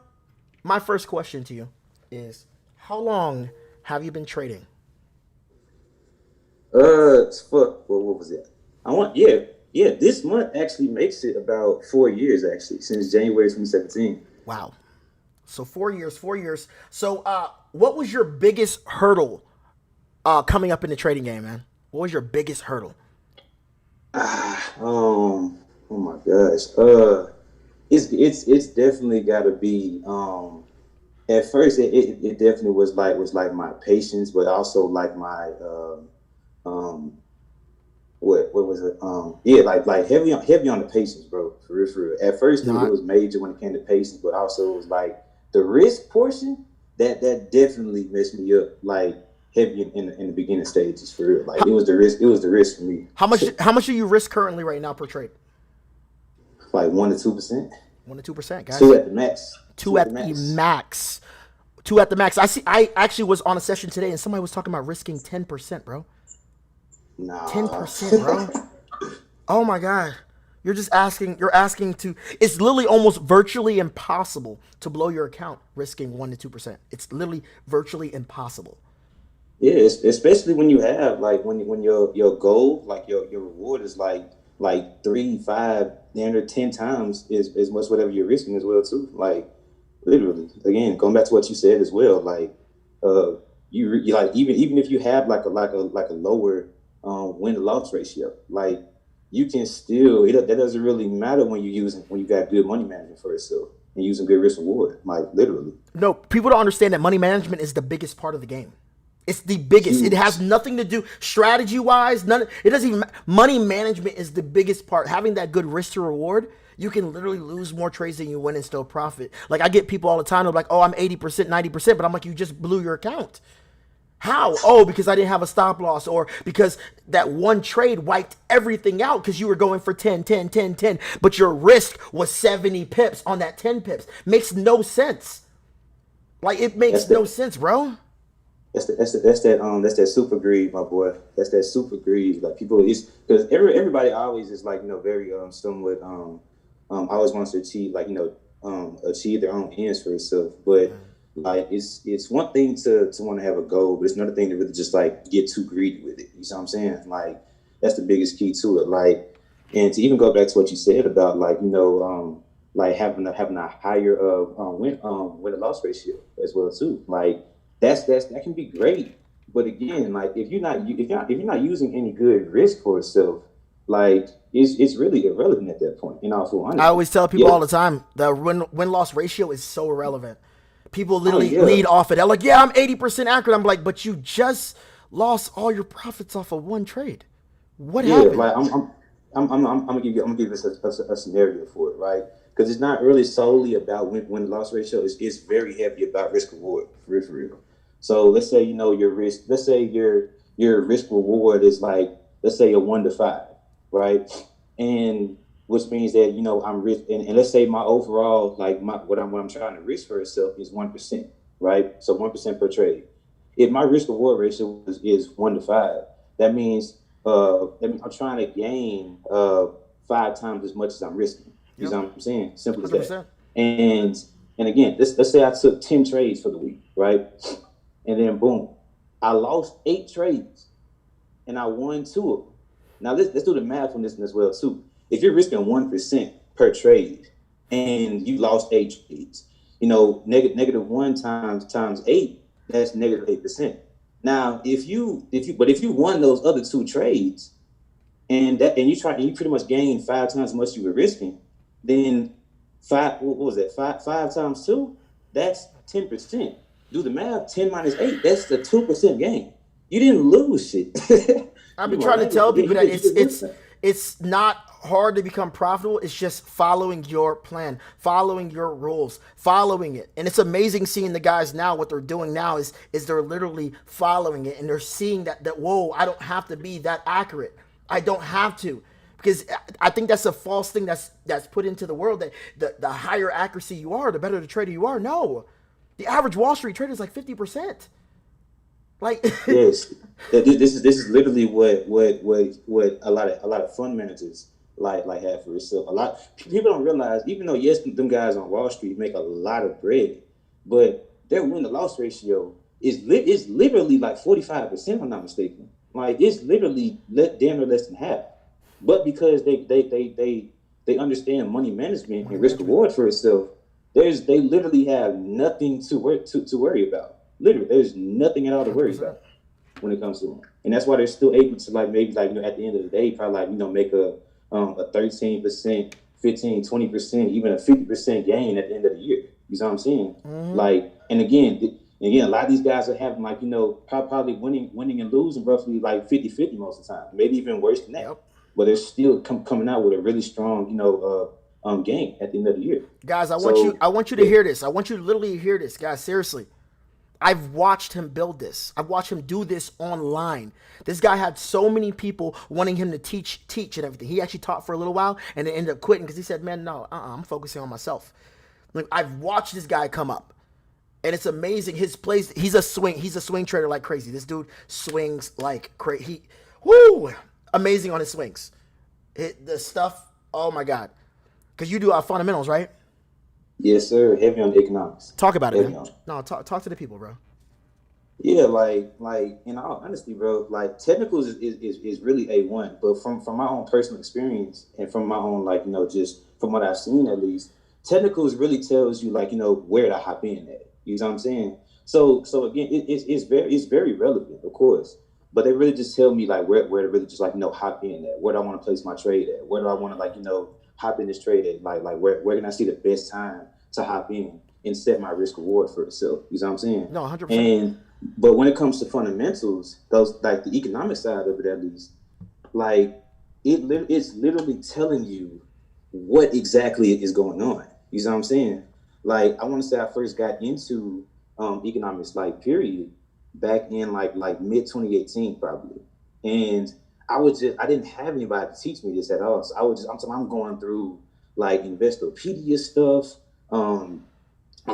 my first question to you is, how long have you been trading? What was it? This month actually makes it about 4 years, actually, since January 2017. Wow. So 4 years. So what was your biggest hurdle coming up in the trading game, man? What was your biggest hurdle? Oh my gosh. It's definitely gotta be at first it definitely was like my patience, but also like my what was it? Like heavy on the patience, bro. For real. At first it was major when it came to patience, but also it was like the risk portion that definitely messed me up, like heavy in the beginning stages, for real. Like it was the risk for me. How much do you risk currently right now per trade? Like 1 to 2%. 1 to 2%, guys. 2 at the max. 2 at the max. 2 at the max. I actually was on a session today and somebody was talking about risking 10%, bro. Nah. 10%, bro. Oh my God. You're asking to, it's literally almost virtually impossible to blow your account risking 1 to 2%. It's literally virtually impossible. Yeah, especially when you have like when your goal, like your reward is like 3, 5, 10 times is much whatever you're risking as well too. Like literally, again, going back to what you said as well, like you like even if you have like a lower win to loss ratio, like you can still that doesn't really matter when you got good money management for yourself and using good risk reward, like literally. No, people don't understand that money management is the biggest part of the game. It's the biggest. It has nothing to do strategy wise. It doesn't even. Money management is the biggest part. Having that good risk to reward, you can literally lose more trades than you win and still profit. Like I get people all the time. They're like, "Oh, I'm 80%, 90%," but I'm like, "You just blew your account." How? Oh, because I didn't have a stop loss, or because that one trade wiped everything out because you were going for 10, 10, 10, 10, but your risk was 70 pips on that 10 pips. Makes no sense. Like it makes no sense, bro. That's that super greed, my boy. That's that super greed. Like people, it's because everybody always is like very somewhat always wants to achieve achieve their own ends for itself. But like it's one thing to want to have a goal, but it's another thing to really just like get too greedy with it. You know what I'm saying? Like that's the biggest key to it. Like, and to even go back to what you said about like like having a higher win to loss ratio as well too. Like that can be great, but again, like if you're not using any good risk for itself, like it's really irrelevant at that point. I always tell people all the time the win loss ratio is so irrelevant. People literally lead off it. They're like, "Yeah, I'm 80% accurate." I'm like, "But you just lost all your profits off of one trade. What happened?" Like I'm gonna give you a scenario for it, right? Because it's not really solely about win loss ratio. It's very heavy about risk reward, for real. So let's say your risk. Let's say your risk reward is like, let's say a 1 to 5, right? And which means that I'm risk, and let's say my overall like what I'm trying to risk for itself is 1%, right? So 1% per trade. If my risk reward ratio is 1 to 5, that means I'm trying to gain 5 times as much as I'm risking. You know what I'm saying? Simple as 100%. That. And again, let's say I took 10 trades for the week, right? And then boom, I lost 8 trades and I won 2 of them. Now let's do the math on this as well too. If you're risking 1% per trade and you lost 8 trades, negative 1 times 8, that's negative 8%. Now if you won those other 2 trades and you pretty much gained 5 times as much you were risking, then 5 times 2, that's 10%. Do the math, 10 minus 8, that's the 2% gain. You didn't lose shit. I've been trying to tell people that it's not hard to become profitable. It's just following your plan, following your rules, following it. And it's amazing seeing the guys now. What they're doing now is they're literally following it, and they're seeing that whoa, I don't have to be that accurate. I don't have to. Because I think that's a false thing that's put into the world, that the higher accuracy you are, the better the trader you are. No. The average Wall Street trader is like 50%. Like yes, this is literally what a lot of fund managers like have for itself. A lot people don't realize, even though yes, them guys on Wall Street make a lot of bread, but their win to loss ratio is literally like 45%, if I'm not mistaken. Like it's literally damn near less than half. But because they understand money management and risk reward for itself, they literally have nothing to worry about. Literally, there's nothing at all to worry about when it comes to them, and that's why they're still able to like maybe like at the end of the day probably like make a 13%, 15, 20%, even a 50% gain at the end of the year. You know what I'm saying? Mm-hmm. Like, and again, a lot of these guys are having like probably winning and losing roughly like 50-50 most of the time, maybe even worse than that. Yep. But they're still coming out with a really strong gain at the end of the year. Guys, I want you to hear this. I want you to literally hear this, guys. Seriously. I've watched him build this. I've watched him do this online. This guy had so many people wanting him to teach and everything. He actually taught for a little while and then ended up quitting because he said, man, no, I'm focusing on myself. Like, I've watched this guy come up, and it's amazing. His plays, he's a swing trader like crazy. This dude swings like crazy. Amazing on his swings. The stuff, oh my God. Because you do fundamentals, right? Yes, sir. Heavy on economics. Talk about it, man. No, talk to the people, bro. Yeah, like in all honesty, bro, like technicals is really A1, but from my own personal experience and from my own just from what I've seen at least, technicals really tells you where to hop in at. You know what I'm saying? So again, it's very relevant, of course, but they really just tell me where to really just hop in at. Where do I want to place my trade at? Where do I want to hop in this trade at? Where can I see the best time to hop in and set my risk reward for itself? You know what I'm saying? No, 100%. But when it comes to fundamentals, those the economic side of it at least, it's literally telling you what exactly is going on. You know what I'm saying? I want to say I first got into economics period back in mid 2018 probably, and I didn't have anybody to teach me this at all. So I'm going through Investopedia stuff. I'm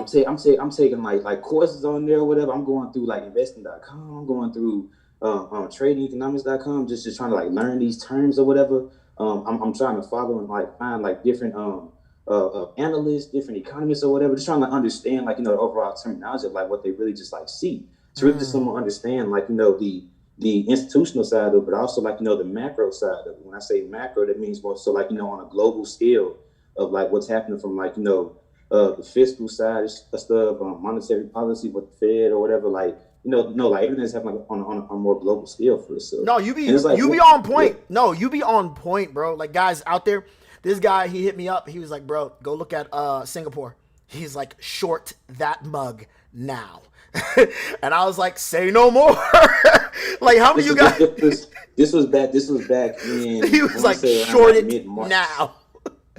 taking courses on there or whatever. I'm going through investing.com. I'm going through tradingeconomics.com, just trying to learn these terms or whatever. I'm trying to follow and find different analysts, different economists or whatever, just trying to understand the overall terminology of what they really just see. To really just someone understand the institutional side of it, but also the macro side of it. When I say macro, that means more so on a global scale of what's happening from the fiscal side of stuff, monetary policy with the Fed or whatever. Everything's happening on a more global scale for itself. No, you be on point. Yeah. No, you be on point, bro. Guys out there, this guy, he hit me up. He was like, bro, go look at Singapore. He's like, short that mug now. And I was like, say no more. How many you guys? This was back in. He was like, short it now.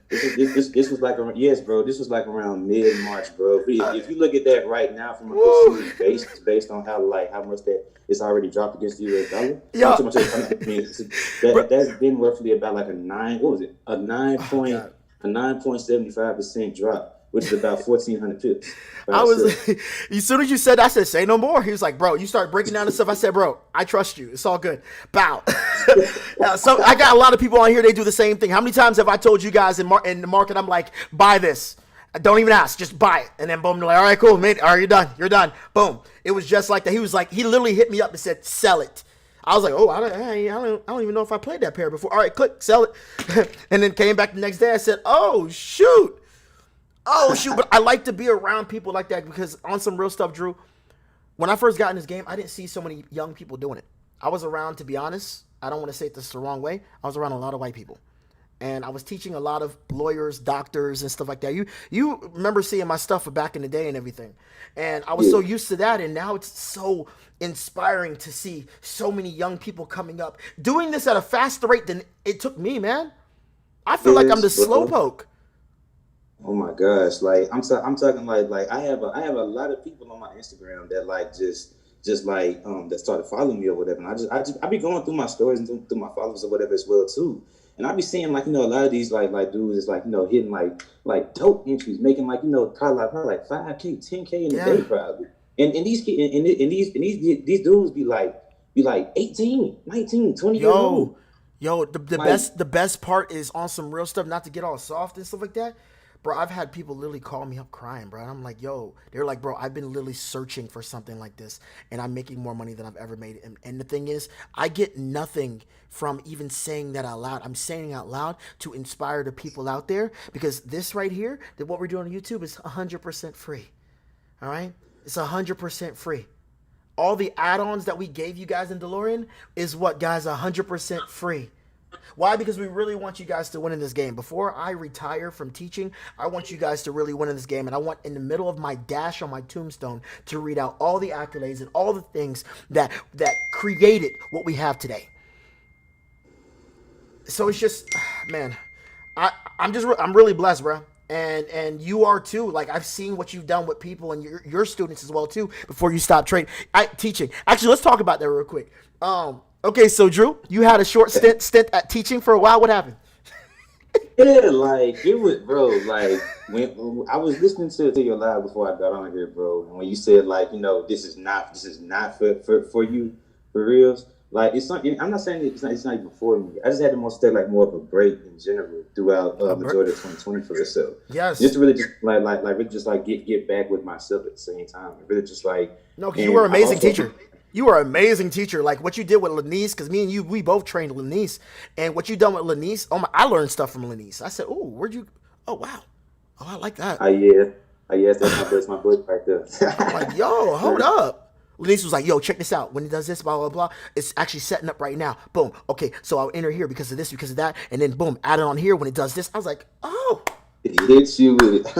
This was around, yes, bro. This was around mid-March, bro. If you look at that right now from a perceived basis, based on how much that it's already dropped against the US dollar, that's been roughly about a 9.75% drop, which is about 1,400 pips. As soon as you said that, I said, say no more. He was like, bro, you start breaking down the stuff. I said, bro, I trust you. It's all good. Bow. So I got a lot of people on here. They do the same thing. How many times have I told you guys in the market, I'm like, buy this. Don't even ask. Just buy it. And then boom, they're like, all right, cool, mate. All right, you're done. You're done. Boom. It was just like that. He was like, he literally hit me up and said, sell it. I was like, oh, I don't even know if I played that pair before. All right, click, sell it. And then came back the next day. I said, oh, shoot. But I like to be around people like that because on some real stuff, Drew, when I first got in this game, I didn't see so many young people doing it. I was around, to be honest, I don't want to say this the wrong way, I was around a lot of white people. And I was teaching a lot of lawyers, doctors, and stuff like that. You remember seeing my stuff back in the day and everything. And I was so used to that, and now it's so inspiring to see so many young people coming up, doing this at a faster rate than it took me, man. I feel like I'm the bro. slowpoke. Oh my gosh, like I'm talking like I have a lot of people on my Instagram that like just like that started following me or whatever. And I be going through my stories and through my followers or whatever as well too. And I be seeing like, a lot of these like dudes is like, hitting like dope entries, making like, probably like 5K, 10K in a Yeah. day probably. And these these dudes be like 18, 19, 20 years Yo, old. Like, the best part is on some real stuff, not to get all soft and stuff like that. Bro, I've had people literally call me up crying, bro. And I'm like, yo, they're like, bro, I've been literally searching for something like this, and I'm making more money than I've ever made. And the thing is, I get nothing from even saying that out loud. I'm saying it out loud to inspire the people out there, because this right here, that what we're doing on YouTube is 100% free. All right? It's 100% free. All the add-ons that we gave you guys in DeLorean is what, guys, 100% free. Why? Because we really want you guys to win in this game. Before I retire from teaching, I want you guys to really win in this game. And I want, in the middle of my dash on my tombstone, to read out all the accolades and all the things that created what we have today. So it's just, man, I'm really blessed, bro. And you are too. Like, I've seen what you've done with people and your students as well too. Before you stop teaching. Actually, let's talk about that real quick. Okay, so Drew, you had a short stint at teaching for a while. What happened? yeah, like it was, bro. Like when I was listening to your live before I got on here, bro, and when you said like, this is not for you for reals. Like it's not. I'm not saying it's not even for me. I just had to take like more of a break in general throughout majority of 2020 for yourself. Yes. Just to really just like really just like get back with myself at the same time. Really just like No, because you were an amazing teacher. You were an amazing teacher. Like what you did with Lanice, because me and you, we both trained Lanice. And what you done with Lanice, I learned stuff from Lanice. I said, oh, where'd you, oh, wow. Oh, I like that. That's my book right there. I'm like, yo, hold up. Lanice was like, yo, check this out. When it does this, blah, blah, blah, it's actually setting up right now. Boom. Okay, so I'll enter here because of this, because of that. And then boom, add it on here when it does this. I was like, oh. It hits you with it.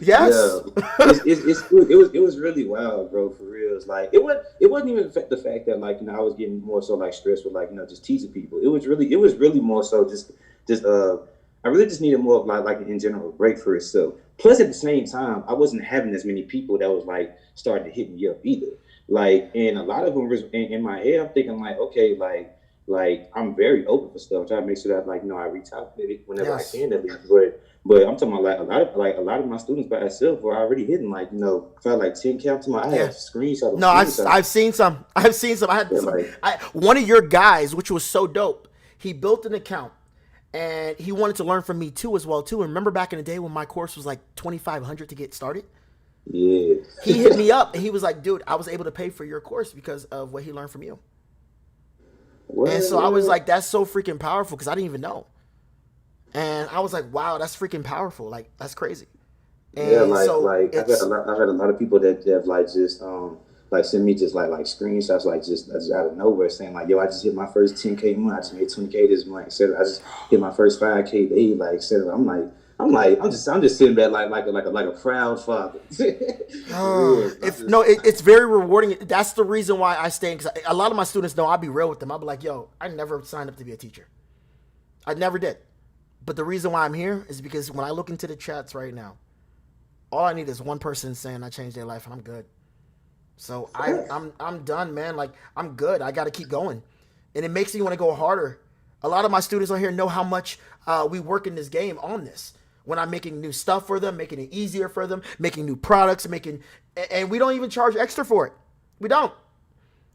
Yes. Yeah, it's good. It was really wild, bro. For real, it's like it wasn't even the fact that like I was getting more so like stressed with like just teaching people. It was really more so just I really just needed more of like in general break for itself. Plus at the same time, I wasn't having as many people that was like starting to hit me up either. Like, and a lot of them was in my head. I'm thinking like, okay, like I'm very open for stuff. Try to make sure that like I reach out whenever I can at least. But I'm talking about like a lot of my students by itself were already hitting like felt like 10K to my I screenshot. No, I've seen some. I had some. One of your guys, which was so dope. He built an account, and he wanted to learn from me too as well too. And remember back in the day when my course was like $2,500 to get started. Yeah. He hit me up and he was like, "Dude, I was able to pay for your course because of what he learned from you." And so I was like, "That's so freaking powerful," because I didn't even know. And I was like, wow, that's freaking powerful. Like, that's crazy. And yeah, like I've had a lot of people that have like just like send me just like screenshots like just out of nowhere saying like, yo, I just hit my first 10K month, I just made 20K this month, etc. I just hit my first 5K day, like etc. I'm just sitting there like a proud father. It's very rewarding. That's the reason why I stay. Because a lot of my students know, I'll be real with them. I'll be like, yo, I never signed up to be a teacher. I never did. But the reason why I'm here is because when I look into the chats right now, all I need is one person saying I changed their life and I'm good. So I'm done, man. Like, I'm good. I got to keep going. And it makes me want to go harder. A lot of my students on here know how much we work in this game on this. When I'm making new stuff for them, making it easier for them, making new products, and we don't even charge extra for it. We don't.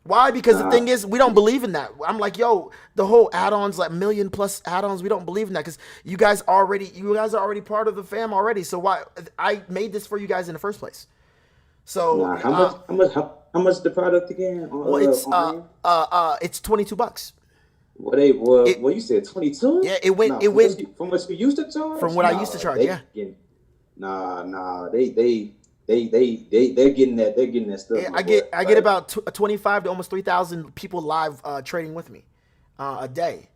Why? Because the thing is, we don't believe in that. I'm like, yo, the whole add-ons, like million plus add-ons, we don't believe in that because you guys are already part of the fam already. So why? I made this for you guys in the first place. So how much is the product again? It's $22. Well, you said 22? Yeah, it went from what you used to charge. From what I used to charge, yeah. They're getting that stuff. Yeah, I get about 25 to almost 3,000 people live trading with me a day,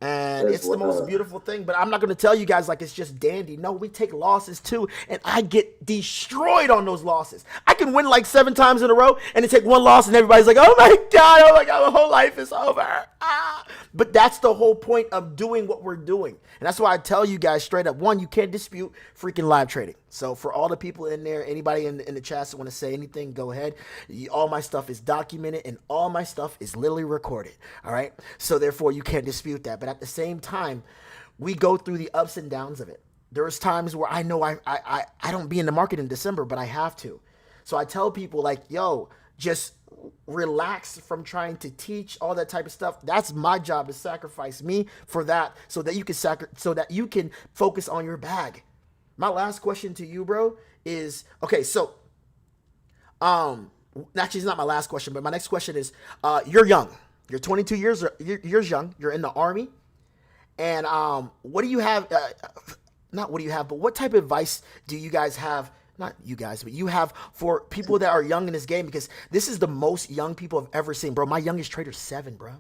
And That's it's the what. most beautiful thing. But I'm not going to tell you guys like it's just dandy. No, we take losses too. And I get destroyed on those losses. I can win like 7 times in a row and then take one loss and everybody's like, oh my God, my whole life is over. But that's the whole point of doing what we're doing. And that's why I tell you guys straight up, one, you can't dispute freaking live trading. So for all the people in there, anybody in the chats that want to say anything, go ahead. All my stuff is documented and all my stuff is literally recorded. All right. So therefore you can't dispute that. But at the same time, we go through the ups and downs of it. There's times where I know I don't be in the market in December, but I have to. So I tell people like, yo, just relax from trying to teach all that type of stuff. That's my job, to sacrifice me for that so that you can focus on your bag. My last question to you, bro, is okay. So, actually, it's not my last question, but my next question is, you're young. You're 22 years young. You're in the Army, and what do you have? Not what do you have, but what type of advice do you guys have? Not you guys, but you have for people that are young in this game, because this is the most young people I've ever seen, bro. My youngest trader's 7, bro.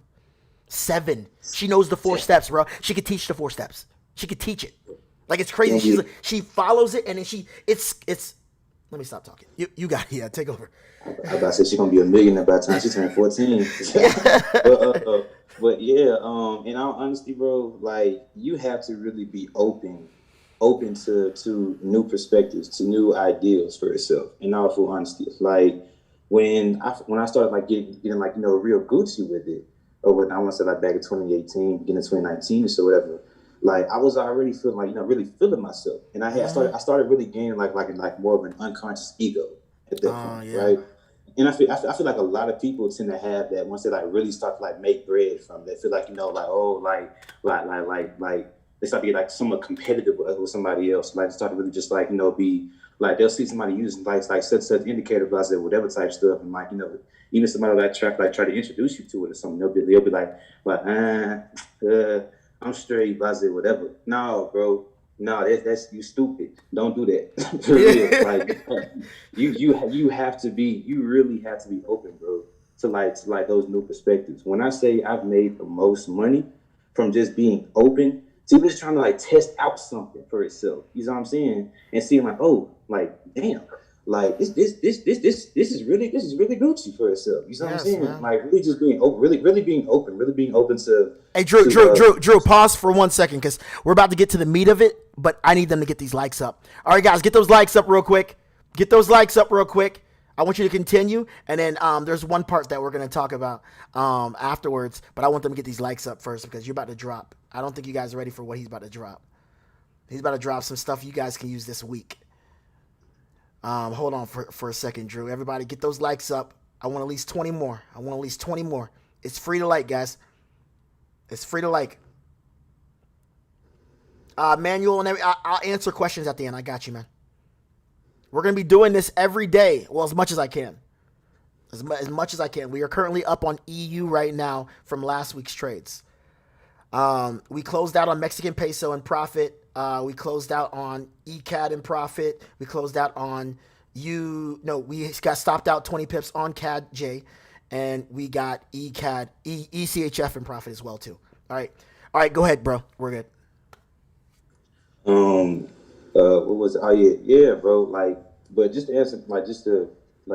7. She knows the 4 steps, bro. She could teach the 4 steps. She could teach it. Like, it's crazy. She follows it, and then it's. Let me stop talking. You got it. Yeah, take over. I about to say she's gonna be a millionaire by the time she turned 14. but yeah, in all honesty, bro, like, you have to really be open to new perspectives, to new ideals for yourself. In all full honesty, like when I started like getting like, real Gucci with it, or when I want to say like back in 2018, beginning of 2019 or so, whatever. Like, I was already feeling like, really feeling myself, and I started really gaining like more of an unconscious ego at that point, yeah. Right? And I feel like a lot of people tend to have that once they like really start to like make bread from it. They feel like, like they start to get like somewhat competitive with somebody else. Like, start to really just like, be like, they'll see somebody using like such indicator blah, whatever type stuff, and like, even somebody like try to introduce you to it or something, they'll be like I'm straight, blah, whatever. No, bro. No, that's you stupid. Don't do that. For real. Like, you have to be, you really have to be open, bro, to like those new perspectives. When I say I've made the most money from just being open, people just trying to like test out something for itself. You know what I'm saying? And seeing like, oh, like, damn, like this is really Gucci for itself. You know what I'm saying? Man. Like, really just being open, really being open to. Hey, Drew, pause for 1 second, because we're about to get to the meat of it, but I need them to get these likes up. All right, guys, get those likes up real quick. I want you to continue, and then there's one part that we're going to talk about afterwards, but I want them to get these likes up first, because you're about to drop. I don't think you guys are ready for what he's about to drop. He's about to drop some stuff you guys can use this week. Hold on for a second, Drew. Everybody get those likes up. I want at least 20 more. It's free to like, guys. It's free to like. Manual and I'll answer questions at the end. I got you, man. We're going to be doing this every day. Well, as much as I can. As much as I can. We are currently up on EU right now from last week's trades. We closed out on Mexican peso in profit. We closed out on ECAD in profit. We closed out on we got stopped out 20 pips on CAD J, and we got ECHF in profit as well too. All right, go ahead, bro. We're good. What was it? Oh yeah, bro. Like, but just to answer,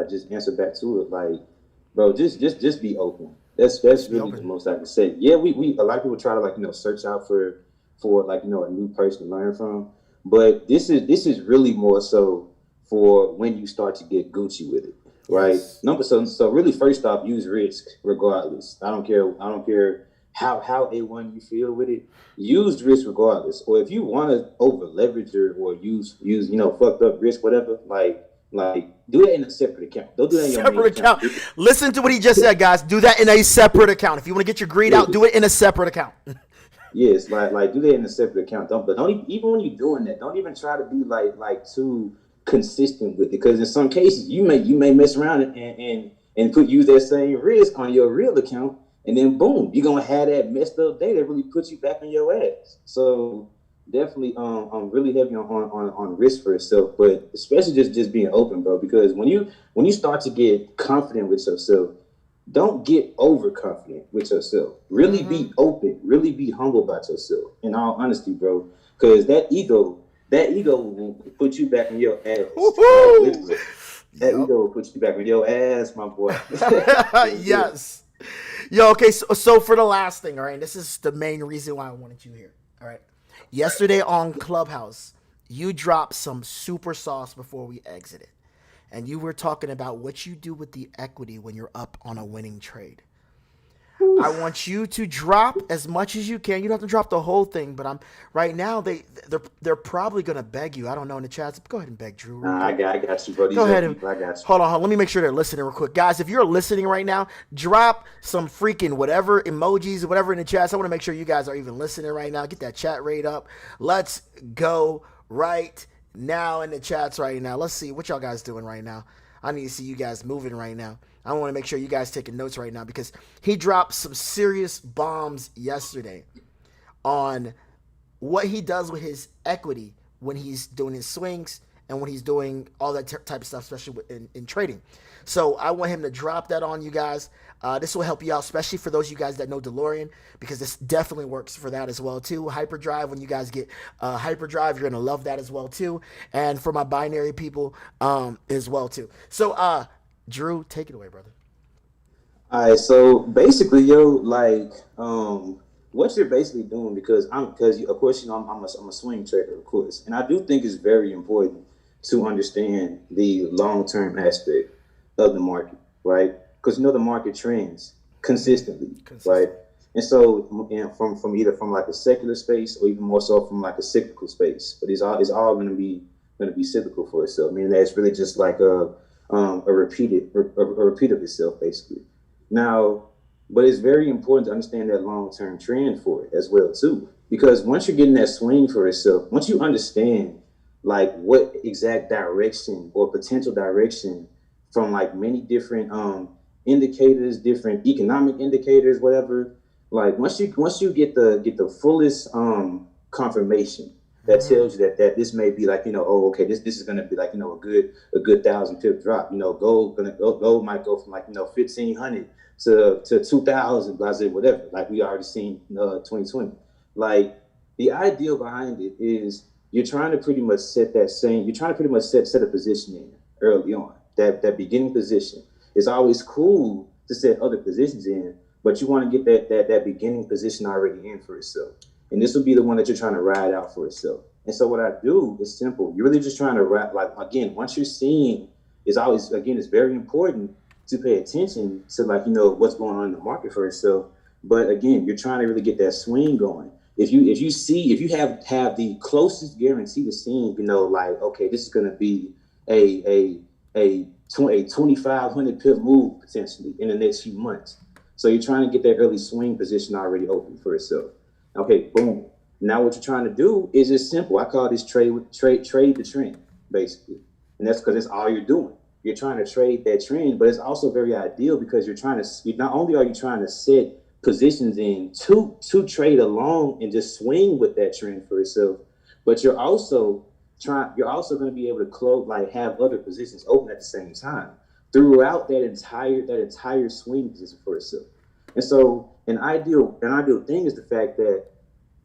just answer back to it, like, bro, just be open. That's really the most I can say. Yeah, we a lot of people try to search out for like, a new person to learn from, but this is really more so for when you start to get Gucci with it, right? Yes. So really, first off, use risk regardless. I don't care how A1 you feel with it. Use risk regardless. Or if you want to over leverage or use fucked up risk, whatever, like do it in a separate account. Don't do that in your separate account. Listen to what he just said, guys. Do that in a separate account. If you want to get your greed out, do it in a separate account. Yes, like do that in a separate account. But don't even when you're doing that, don't even try to be like too consistent with it, because in some cases you may mess around and use that same risk on your real account, and then boom, you're gonna have that messed up data really put you back on your ass. So definitely I'm really heavy on risk for yourself, but especially just being open, bro, because when you start to get confident with yourself, don't get overconfident with yourself. Really be open. Really be humble about yourself. In all honesty, bro, because that ego will put you back in your ass. Like Woo-hoo! literally, that Yep. ego will put you back in your ass, my boy. Yes. Yo, okay, so for the last thing, all right, this is the main reason why I wanted you here. All right. Yesterday on Clubhouse, you dropped some super sauce before we exited. And you were talking about what you do with the equity when you're up on a winning trade. I want you to drop as much as you can. You don't have to drop the whole thing, but I'm right now they're probably gonna beg you. I don't know in the chats. Go ahead and beg Drew. Real Nah, quick. I got you, bro. These Go are ahead and people. I got you. hold on. Let me make sure they're listening real quick, guys. If you're listening right now, drop some freaking whatever emojis or whatever in the chats. I want to make sure you guys are even listening right now. Get that chat rate up. Let's go right now in the chats right now. Let's see what y'all guys doing right now. I need to see you guys moving right now. I want to make sure you guys taking notes right now because he dropped some serious bombs yesterday on what he does with his equity when he's doing his swings and when he's doing all that type of stuff, especially in trading. So I want him to drop that on you guys. This will help you out, especially for those of you guys that know DeLorean, because this definitely works for that as well too. Hyperdrive, when you guys get Hyperdrive, you're gonna love that as well too. And for my binary people as well too. So Drew, take it away, brother. All right, so basically, yo, like, what you're basically doing, because of course, I'm a swing trader, of course, and I do think it's very important to understand the long-term aspect of the market, right? Because the market trends consistently, right? And so, from either from like a secular space or even more so from like a cyclical space, but it's all going to be cyclical for itself. I mean, that's really just like a repeat of itself, basically. Now, but it's very important to understand that long-term trend for it as well too, because once you're getting that swing for itself, once you understand like what exact direction or potential direction from like many different indicators, different economic indicators, whatever, like once you get the fullest confirmation that tells you that this may be like, oh, okay, this is gonna be like, a good 1,000 pip drop. Gold might go from like 1,500 to 2,000, blah, blah, whatever. Like we already seen 2020. Like the ideal behind it is you're trying to pretty much set a position in early on. That beginning position. It's always cool to set other positions in, but you want to get that beginning position already in for itself. And this will be the one that you're trying to ride out for itself. And so what I do is simple. You're really just trying to ride, like, again, once you're seeing, it's very important to pay attention to, like, what's going on in the market for itself. But again, you're trying to really get that swing going. If you have the closest guarantee to seeing, like, okay, this is going to be a 2,500 pip move potentially in the next few months. So you're trying to get that early swing position already open for itself. Okay, boom. Now what you're trying to do is just simple. I call this trade the trend, basically. And that's because that's all you're doing. You're trying to trade that trend, but it's also very ideal because not only are you trying to set positions in to trade along and just swing with that trend for itself, but you're also going to be able to close, like have other positions open at the same time throughout that entire swing position for itself. And so an ideal thing is the fact that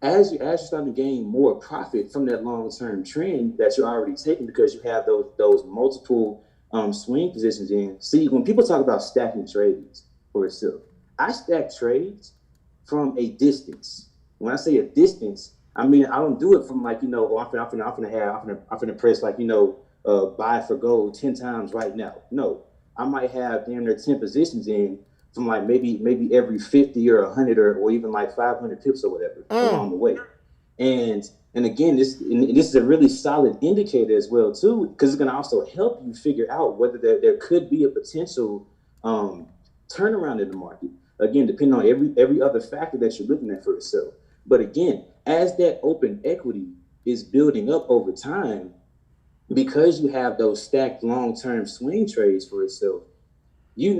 as you're starting to gain more profit from that long-term trend that you're already taking, because you have those multiple swing positions in. See, when people talk about stacking trades for itself, I stack trades from a distance. When I say a distance, I mean I don't do it from like I'm gonna press like buy for gold 10 times right now. No, I might have damn near 10 positions in from like maybe every 50 or 100 or even like 500 pips or whatever along the way. And again, this is a really solid indicator as well too, because it's going to also help you figure out whether there could be a potential turnaround in the market. Again, depending on every other factor that you're looking at for itself. But again, as that open equity is building up over time, because you have those stacked long-term swing trades for itself, you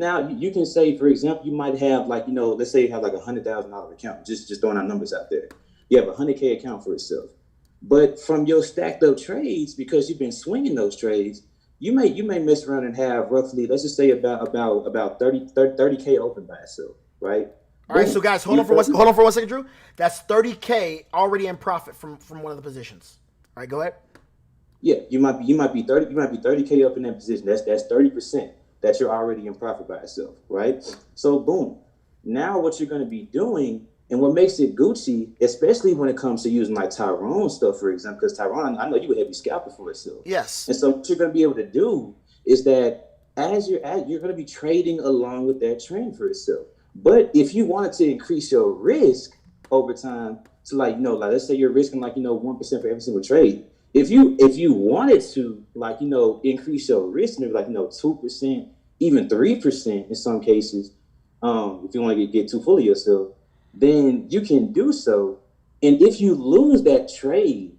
can say, for example, you might have like, let's say you have like $100,000 account, just throwing our numbers out there. You have a 100K account for itself. But from your stacked up trades, because you've been swinging those trades, you may mess around and have roughly, let's just say about 30K open by itself, right? All right, Boom. so guys, hold on for 1 second, Drew. That's 30K already in profit from one of the positions. All right, go ahead. Yeah, you might be 30K up in that position. That's 30% that you're already in profit by itself, right? So boom. Now what you're gonna be doing, and what makes it Gucci, especially when it comes to using like Tyrone stuff, for example, because Tyrone, I know you a heavy scalper for itself. Yes. And so what you're gonna be able to do is that as you're gonna be trading along with that trend for itself. But if you wanted to increase your risk over time, to like let's say you're risking 1% for every single trade. If you wanted to increase your risk, maybe 2%, even 3% in some cases, if you want to get too full of yourself, then you can do so. And if you lose that trade,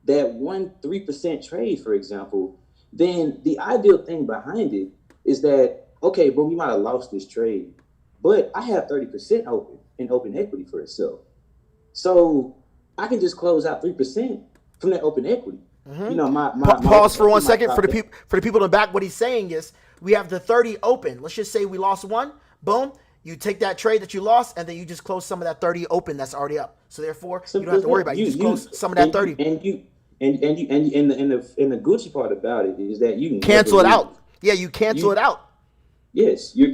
that 3% trade, for example, then the ideal thing behind it is that, okay, but we might have lost this trade, but I have 30% open equity for itself. So I can just close out 3% from that open equity. Pause for 1 second for the people in the back. What he's saying is we have the 30 open. Let's just say we lost one. Boom. You take that trade that you lost, and then you just close some of that 30 open that's already up. So therefore, you don't have to worry about it. You just close some of that 30. And the Gucci part about it is that you can cancel it out. Yeah, you cancel it out. Yes, you're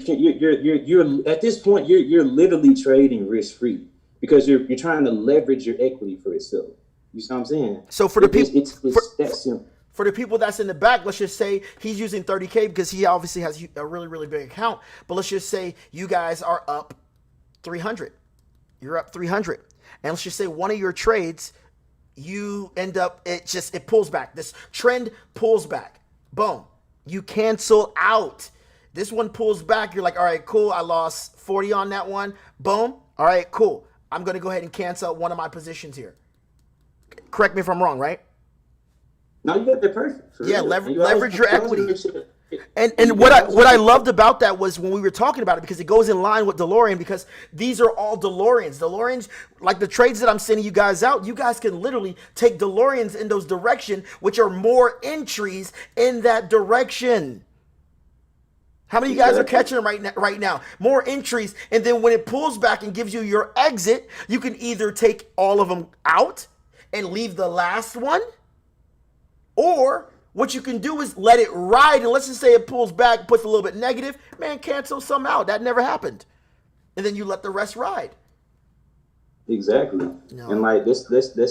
at this point you're literally trading risk free because you're trying to leverage your equity for itself. You see what I'm saying? So for the people, it's that simple. For the people that's in the back, let's just say he's using 30K because he obviously has a really, really big account. But let's just say you guys are up 300. You're up 300. And let's just say one of your trades, you end up, it pulls back. This trend pulls back. Boom. You cancel out. This one pulls back. You're like, all right, cool. I lost 40 on that one. Boom. All right, cool. I'm going to go ahead and cancel out one of my positions here. Correct me if I'm wrong, right? No, you got that perfect. Yeah, leverage your equity. And what I loved about that was when we were talking about it, because it goes in line with DeLorean, because these are all DeLoreans. DeLoreans, like the trades that I'm sending you guys out, you guys can literally take DeLoreans in those direction, which are more entries in that direction. How many of you guys are catching them right now? More entries, and then when it pulls back and gives you your exit, you can either take all of them out and leave the last one, or what you can do is let it ride, and let's just say it pulls back, puts a little bit negative, man, cancel some out. That never happened. And then you let the rest ride. Exactly. No. And like let's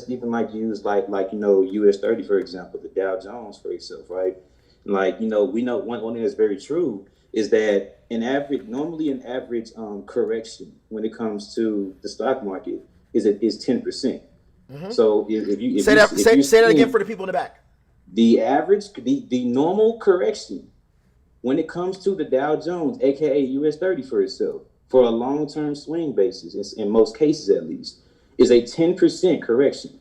even use like US 30, for example, the Dow Jones for itself, right? Like, we know one thing that's very true is that normally an average correction when it comes to the stock market is 10%. Mm-hmm. So if you say that again for the people in the back. The average, the normal correction when it comes to the Dow Jones, aka US 30 for itself, for a long-term swing basis, in most cases at least, is a 10% correction.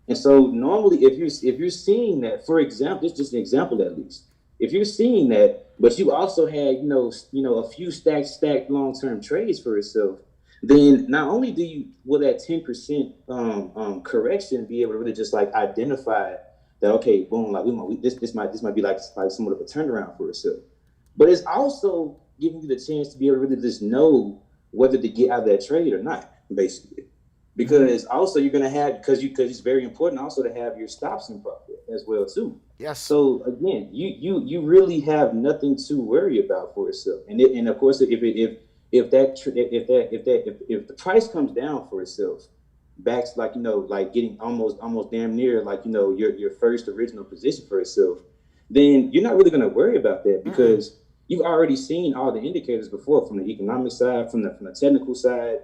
And so normally, if you're seeing that, for example, this is just an example at least. If you're seeing that, but you also had a few stacked long-term trades for itself, then not only will that 10% correction be able to really just like identify that, okay, boom, like this might be like somewhat of a turnaround for itself, but it's also giving you the chance to be able to really just know whether to get out of that trade or not, basically. Because also you're gonna have because it's very important also to have your stops in profit as well too. Yes. So again, you really have nothing to worry about for itself, and of course if the price comes down for itself, back to like getting almost damn near your first original position for itself, then you're not really gonna worry about that because you've already seen all the indicators before from the economic side, from the technical side.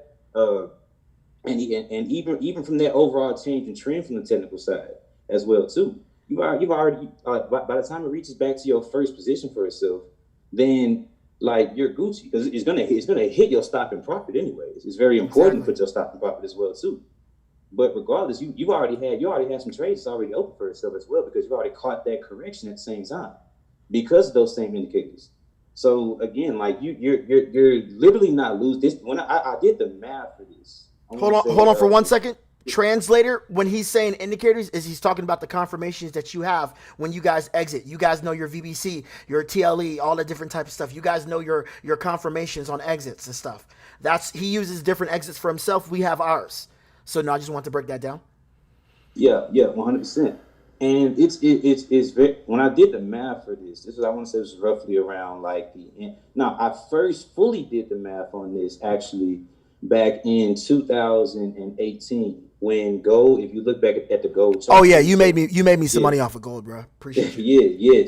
And even from that overall change in trend from the technical side as well too. You've already by the time it reaches back to your first position for itself, then like you're Gucci because it's gonna hit your stop and profit anyways. It's very important to put your stop and profit as well too. But regardless, you already had some trades already open for itself as well because you've already caught that correction at the same time because of those same indicators. So again, like you're literally not losing this. When I did the math for this. Hold on for 1 second. translator, when he's saying indicators, is he's talking about the confirmations that you have when you guys exit. You guys know your VBC, your TLE, all the different types of stuff. You guys know your confirmations on exits and stuff. He uses different exits for himself. We have ours. So no, I just want to break that down. Yeah, 100%. And it's very, when I did the math for this was, I want to say, it was roughly around like now I first fully did the math on this actually back in 2018 when gold, if you look back at the gold chart. Oh yeah, you made me some money off of gold, bro. Appreciate you. Yeah,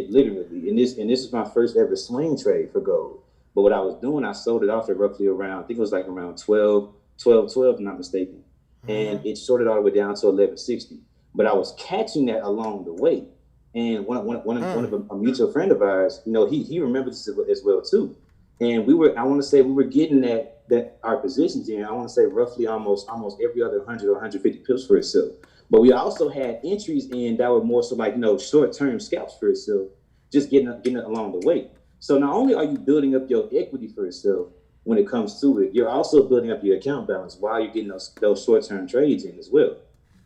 literally. And this is my first ever swing trade for gold. But what I was doing, I sold it off at roughly around, I think it was like around 12, if I'm not mistaken. And it sorted all the way down to 1160. But I was catching that along the way. And one of a mutual friend of ours, he remembers this as well too. And I want to say we were getting that our positions in, I want to say roughly almost every other 100 or 150 pips for itself. But we also had entries in that were more so like, short-term scalps for itself, just getting it along the way. So not only are you building up your equity for itself when it comes to it, you're also building up your account balance while you're getting those short-term trades in as well.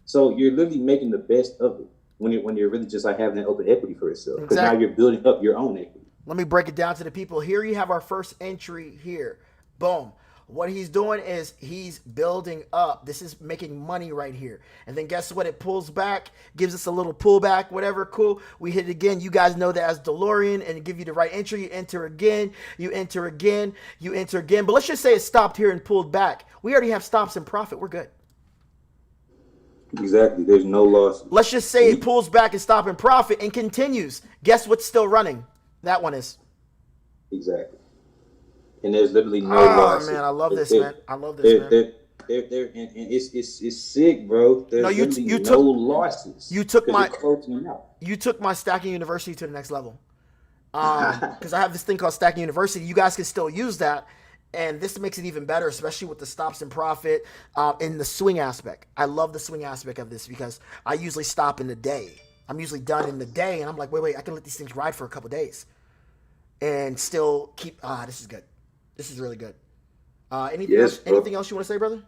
So you're literally making the best of it when you're really just like having that open equity for itself. Because now you're building up your own equity. Let me break it down to the people. Here you have our first entry here. Boom. What he's doing is he's building up. This is making money right here. And then guess what? It pulls back, gives us a little pullback, whatever. Cool. We hit it again. You guys know that as DeLorean, and give you the right entry. You enter again. You enter again. You enter again. But let's just say it stopped here and pulled back. We already have stops in profit. We're good. Exactly. There's no loss. Let's just say it pulls back and stop in profit and continues. Guess what's still running? That one is. Exactly. And there's literally no loss. Oh man, I love this, man. I love this, man. And it's sick, bro. There's you took no losses. You took my Stacking University to the next level. Because I have this thing called Stacking University. You guys can still use that. And this makes it even better, especially with the stops and profit in the swing aspect. I love the swing aspect of this because I usually stop in the day. I'm usually done in the day, and I'm like, wait, I can let these things ride for a couple days and still keep. This is good. This is really good. Anything else you want to say, brother?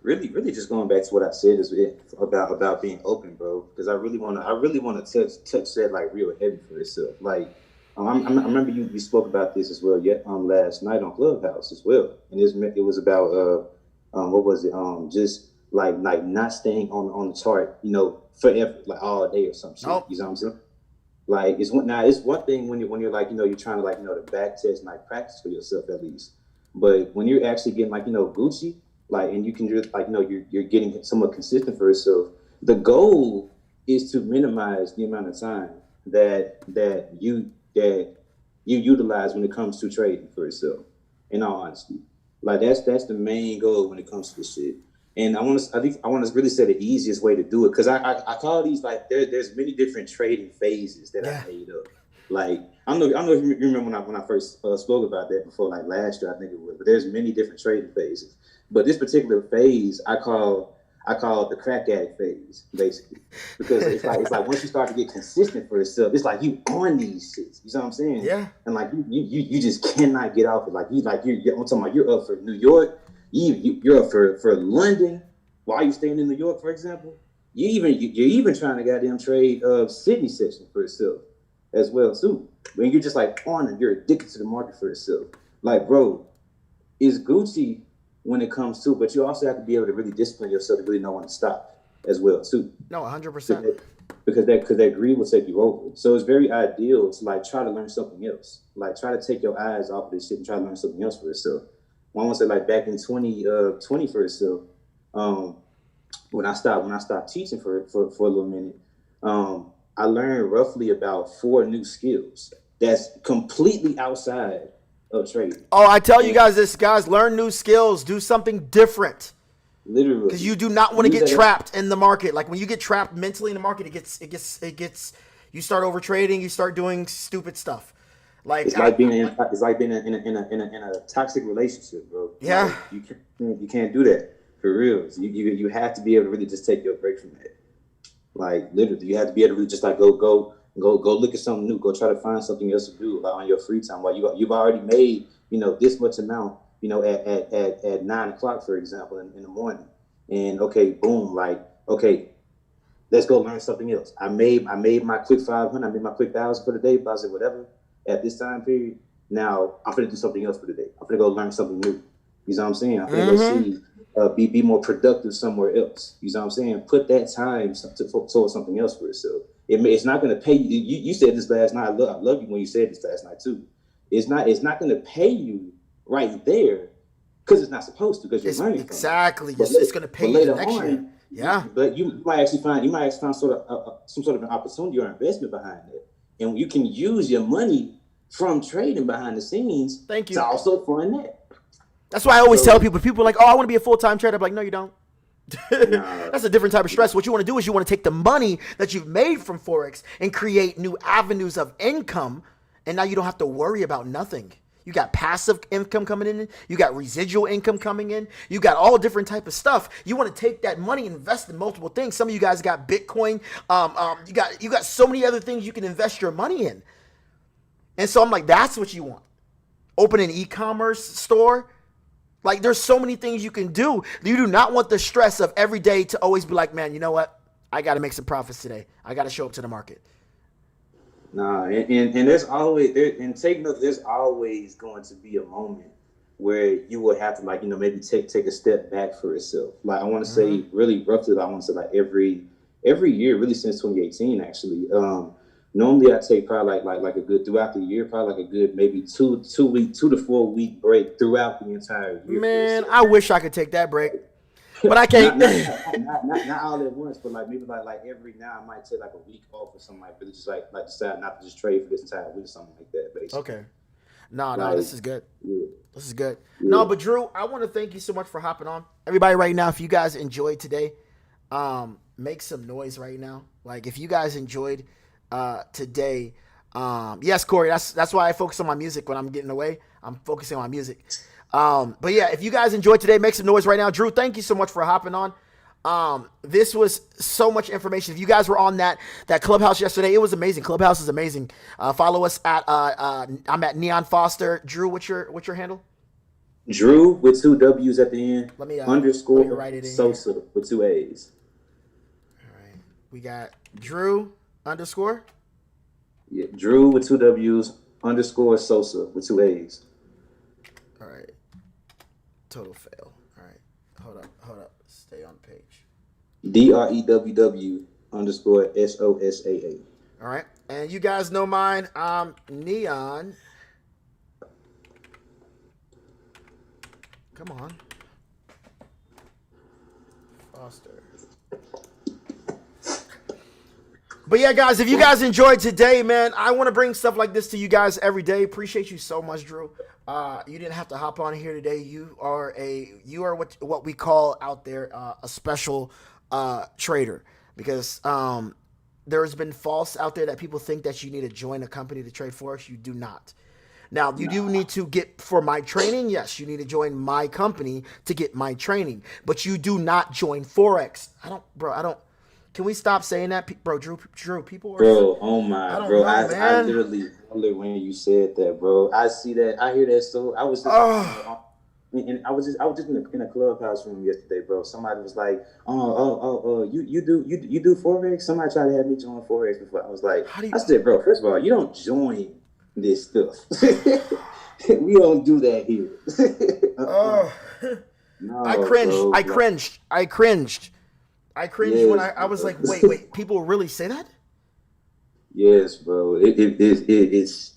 Really, just going back to what I said is about being open, bro. Because I really want to touch that like real heavy for itself, like. I remember you spoke about this as well last night on Clubhouse as well, and it was about what was it just like not staying on the chart forever, like all day or something. Nope. You know what I'm saying? Like it's one thing when you're like you're trying to to back test and like practice for yourself at least, but when you're actually getting Gucci, like, and you can just you're getting somewhat consistent for yourself. The goal is to minimize the amount of time that you utilize when it comes to trading for yourself. In all honesty, like that's the main goal when it comes to this shit. And I want to really say the easiest way to do it, because I call these like there's many different trading phases that I made up. Like I don't know if you remember when I first spoke about that before, like last year I think it was. But there's many different trading phases. But this particular phase I call it the crack addict phase, basically, because it's like once you start to get consistent for yourself, it's like you on these shits. You know what I'm saying? Yeah. And like you just cannot get off it. Like I'm talking about you're up for New York, you're up for London. While you staying in New York, for example, you're even trying to goddamn trade Sydney session for yourself as well too. When you're just like on it, you're addicted to the market for yourself. Like, bro, is Gucci when it comes to, but you also have to be able to really discipline yourself to really know when to stop as well too. No, 100%. Because that greed will take you over. So it's very ideal to like try to learn something else. Like try to take your eyes off of this shit and try to learn something else for yourself. I want to say like back in 2020 for yourself, when I stopped teaching for a little minute, I learned roughly about 4 new skills that's completely outside of trading. Oh, I tell you guys this, guys, learn new skills, do something different. Literally. Because you do not want to get trapped in the market. Like when you get trapped mentally in the market, it gets you start over trading, you start doing stupid stuff. Like it's like being in a toxic relationship, bro. Yeah. Like you can't do that for real. So you have to be able to really just take your break from that. Like literally, you have to be able to really just like go look at something new. Go try to find something else to do like on your free time while you've already made this much amount at 9 o'clock, for example, in the morning. And okay, boom, like, okay, let's go learn something else. I made my quick 500, I made my quick 1,000 for the day, but I said whatever at this time period. Now I'm gonna do something else for the day. I'm gonna go learn something new. You know what I'm saying? I'm gonna go see, be more productive somewhere else. You know what I'm saying? Put that time towards something else for yourself. It's not gonna pay you. You said this last night. I love you when you said this last night too. It's not gonna pay you right there because it's not supposed to, because you're learning exactly. from it. It's gonna pay you the next year. Yeah. But you might actually find sort of some sort of an opportunity or investment behind it, and you can use your money from trading behind the scenes. Thank you. To also fund that. That's why I always tell people. People are like, "Oh, I want to be a full-time trader." I'm like, "No, you don't." That's a different type of stress. What you want to do is you want to take the money that you've made from forex and create new avenues of income, and now you don't have to worry about nothing. You got passive income coming in. You got residual income coming in. You got all different type of stuff. You want to take that money and invest in multiple things. Some of you guys got Bitcoin. You got so many other things you can invest your money in. And so I'm like, that's what you want. Open an e-commerce store. Like, there's so many things you can do. You do not want the stress of every day to always be like, man, you know what? I got to make some profits today. I got to show up to the market. Nah, and there's always take note. There's always going to be a moment where you will have to, like, maybe take a step back for yourself. Like, I want to say really roughly, I want to say like every year, really since 2018, actually. Normally I take probably like a good throughout the year, probably like a good maybe 2 to 4 week break throughout the entire year. Man, I wish I could take that break, but I can't. not all at once, but like maybe like every now I might take like a week off or something, like really just like decide not to just trade for this entire week or something like that, basically. Okay. No, this is good. Yeah. This is good. Yeah. No, but Drew, I want to thank you so much for hopping on. Everybody right now, if you guys enjoyed today, make some noise right now. Like, if you guys enjoyed today, yes, Corey, that's why I focus on my music when I'm getting away. I'm focusing on my music. But yeah, if you guys enjoyed today, make some noise right now. Drew, thank you so much for hopping on. This was so much information. If you guys were on that Clubhouse yesterday, it was amazing. Clubhouse is amazing. Follow us at I'm at Neon Foster. Drew, what's your handle? Drew with 2 W's at the end. Let me _ write it in Sosa here. with 2 A's. All right, we got Drew _ Yeah, Drew with 2 W's _ Sosa with 2 A's. All right. Total fail. All right. Hold up. Stay on the page. DREWW _ SOSAA. All right. And you guys know mine. I'm Neyon. Come on. Foster. But yeah, guys, if you guys enjoyed today, man, I want to bring stuff like this to you guys every day. Appreciate you so much, Drew. You didn't have to hop on here today. You are what we call out there a special trader, because there's been false out there that people think that you need to join a company to trade forex. You do not. Now, you do need to get for my training. Yes, you need to join my company to get my training, but you do not join forex. I don't. Can we stop saying that, bro? Drew, people are. Bro, oh my, I bro! know, I literally when you said that, bro. I see that. I hear that. So I was just, and I was just in a clubhouse room yesterday, bro. Somebody was like, you do forex? Somebody tried to have me join forex before. I was like, I said, bro, first of all, you don't join this stuff. We don't do that here. No, I cringed. bro. I cringed Yes, when I was like, wait, people really say that? Yes, bro. It's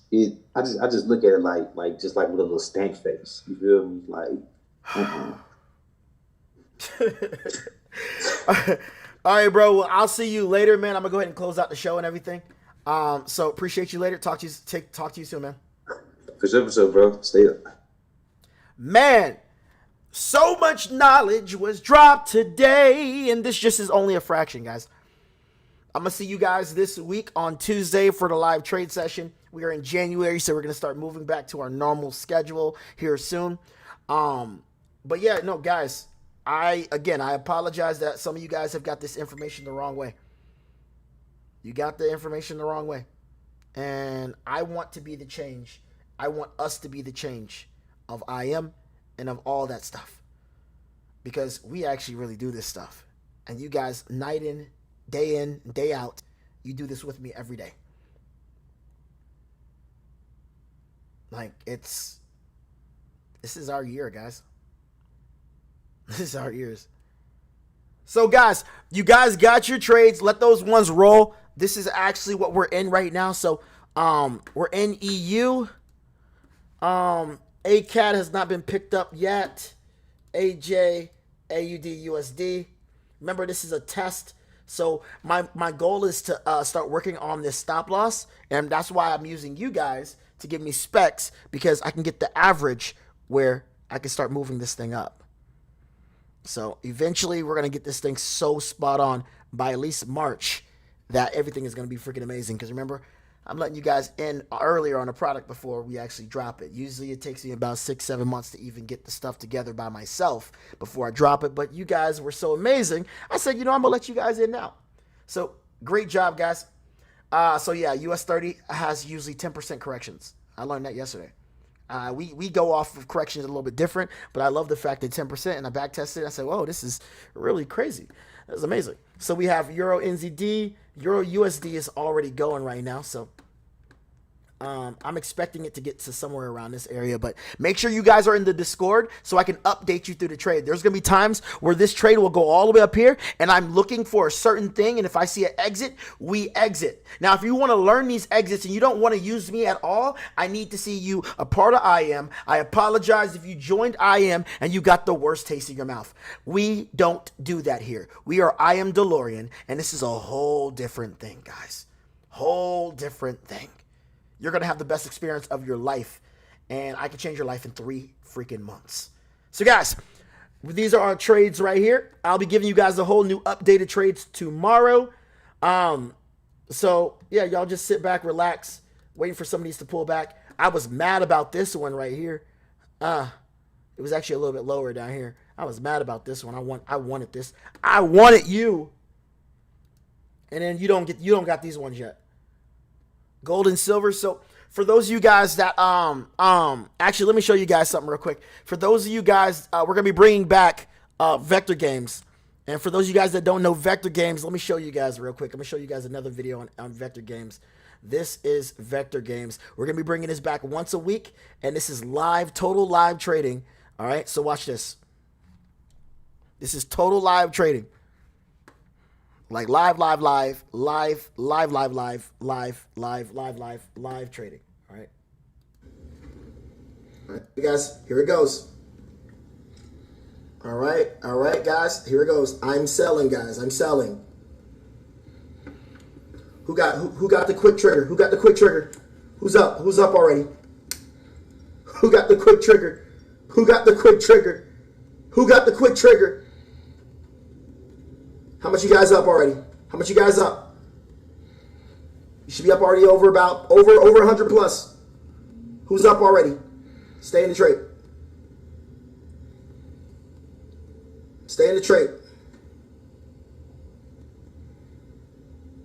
I just look at it like just like with a little stank face. You feel me? Like. All right, bro. Well, I'll see you later, man. I'm gonna go ahead and close out the show and everything. So appreciate you later. Talk to you soon, man. For sure, bro. Stay up. Man, so much knowledge was dropped today, and this just is only a fraction, guys. I'm going to see you guys this week on Tuesday for the live trade session. We are in January, so we're going to start moving back to our normal schedule here soon. But yeah, no, guys, I apologize that some of you guys have got this information the wrong way. You got the information the wrong way. And I want to be the change. I want us to be the change of I am and of all that stuff. Because we actually really do this stuff. And you guys, night in, day out, you do this with me every day. Like, this is our year, guys. This is our years. So, guys, you guys got your trades. Let those ones roll. This is actually what we're in right now. So, we're in EU. ACAT has not been picked up yet. AJ, AUD, USD. Remember, this is a test. So my goal is to start working on this stop loss. And that's why I'm using you guys to give me specs, because I can get the average where I can start moving this thing up. So eventually we're going to get this thing so spot on by at least March that everything is going to be freaking amazing. Because remember, I'm letting you guys in earlier on a product before we actually drop it. Usually it takes me about 6-7 months to even get the stuff together by myself before I drop it. But you guys were so amazing. I said, I'm going to let you guys in now. So great job, guys. So yeah, US 30 has usually 10% corrections. I learned that yesterday. We go off of corrections a little bit different, but I love the fact that 10%, and I back tested it. I said, whoa, this is really crazy. That's amazing. So we have Euro NZD, Euro USD is already going right now. So I'm expecting it to get to somewhere around this area, but make sure you guys are in the Discord so I can update you through the trade. There's going to be times where this trade will go all the way up here and I'm looking for a certain thing. And if I see an exit, we exit. Now, if you want to learn these exits and you don't want to use me at all, I need to see you a part of IM. I apologize if you joined IM and you got the worst taste in your mouth. We don't do that here. We are IM DeLorean, and this is a whole different thing, guys. Whole different thing. You're going to have the best experience of your life, and I can change your life in 3 freaking months. So, guys, these are our trades right here. I'll be giving you guys a whole new updated trades tomorrow. So, yeah, y'all just sit back, relax, waiting for some of these to pull back. I was mad about this one right here. It was actually a little bit lower down here. I was mad about this one. I wanted this. I wanted you. And then you don't got these ones yet. Gold and silver. So for those of you guys that actually, let me show you guys something real quick. For those of you guys, we're gonna be bringing back vector games. And for those of you guys that don't know vector games, let me show you guys real quick. I'm gonna show you guys another video on vector games. This is vector games. We're gonna be bringing this back once a week, and this is live, total live trading. All right, so watch this. This is total live trading. Like live trading. All right. All right, guys, here it goes. All right, guys, here it goes. I'm selling, guys. I'm selling. Who got the quick trigger? Who got the quick trigger? Who's up? Who's up already? Who got the quick trigger? Who got the quick trigger? Who got the quick trigger? How much you guys up already? How much you guys up? You should be up already over 100 plus. Who's up already? Stay in the trade. Stay in the trade.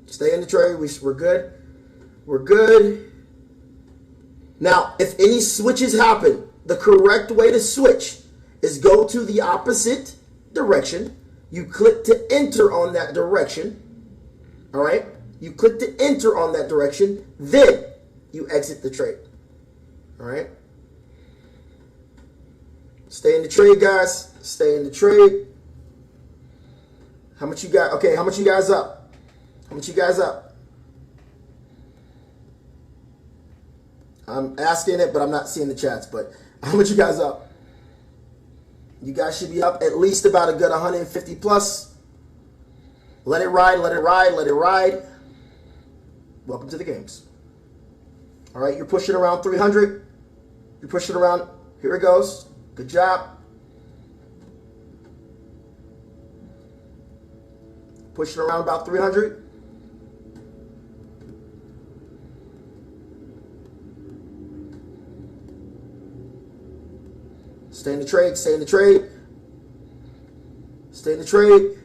Stay in the trade. We're good. We're good. Now, if any switches happen, the correct way to switch is go to the opposite direction. You click to enter on that direction. All right? You click to enter on that direction. Then you exit the trade. All right? Stay in the trade, guys. Stay in the trade. How much you got? Okay, how much you guys up? How much you guys up? I'm asking it, but I'm not seeing the chats. But how much you guys up? You guys should be up at least about a good 150 plus. Let it ride, let it ride, let it ride. Welcome to the games. All right, you're pushing around 300. You're pushing around. Here it goes. Good job. Pushing around about 300. Stay in the trade, stay in the trade. Stay in the trade.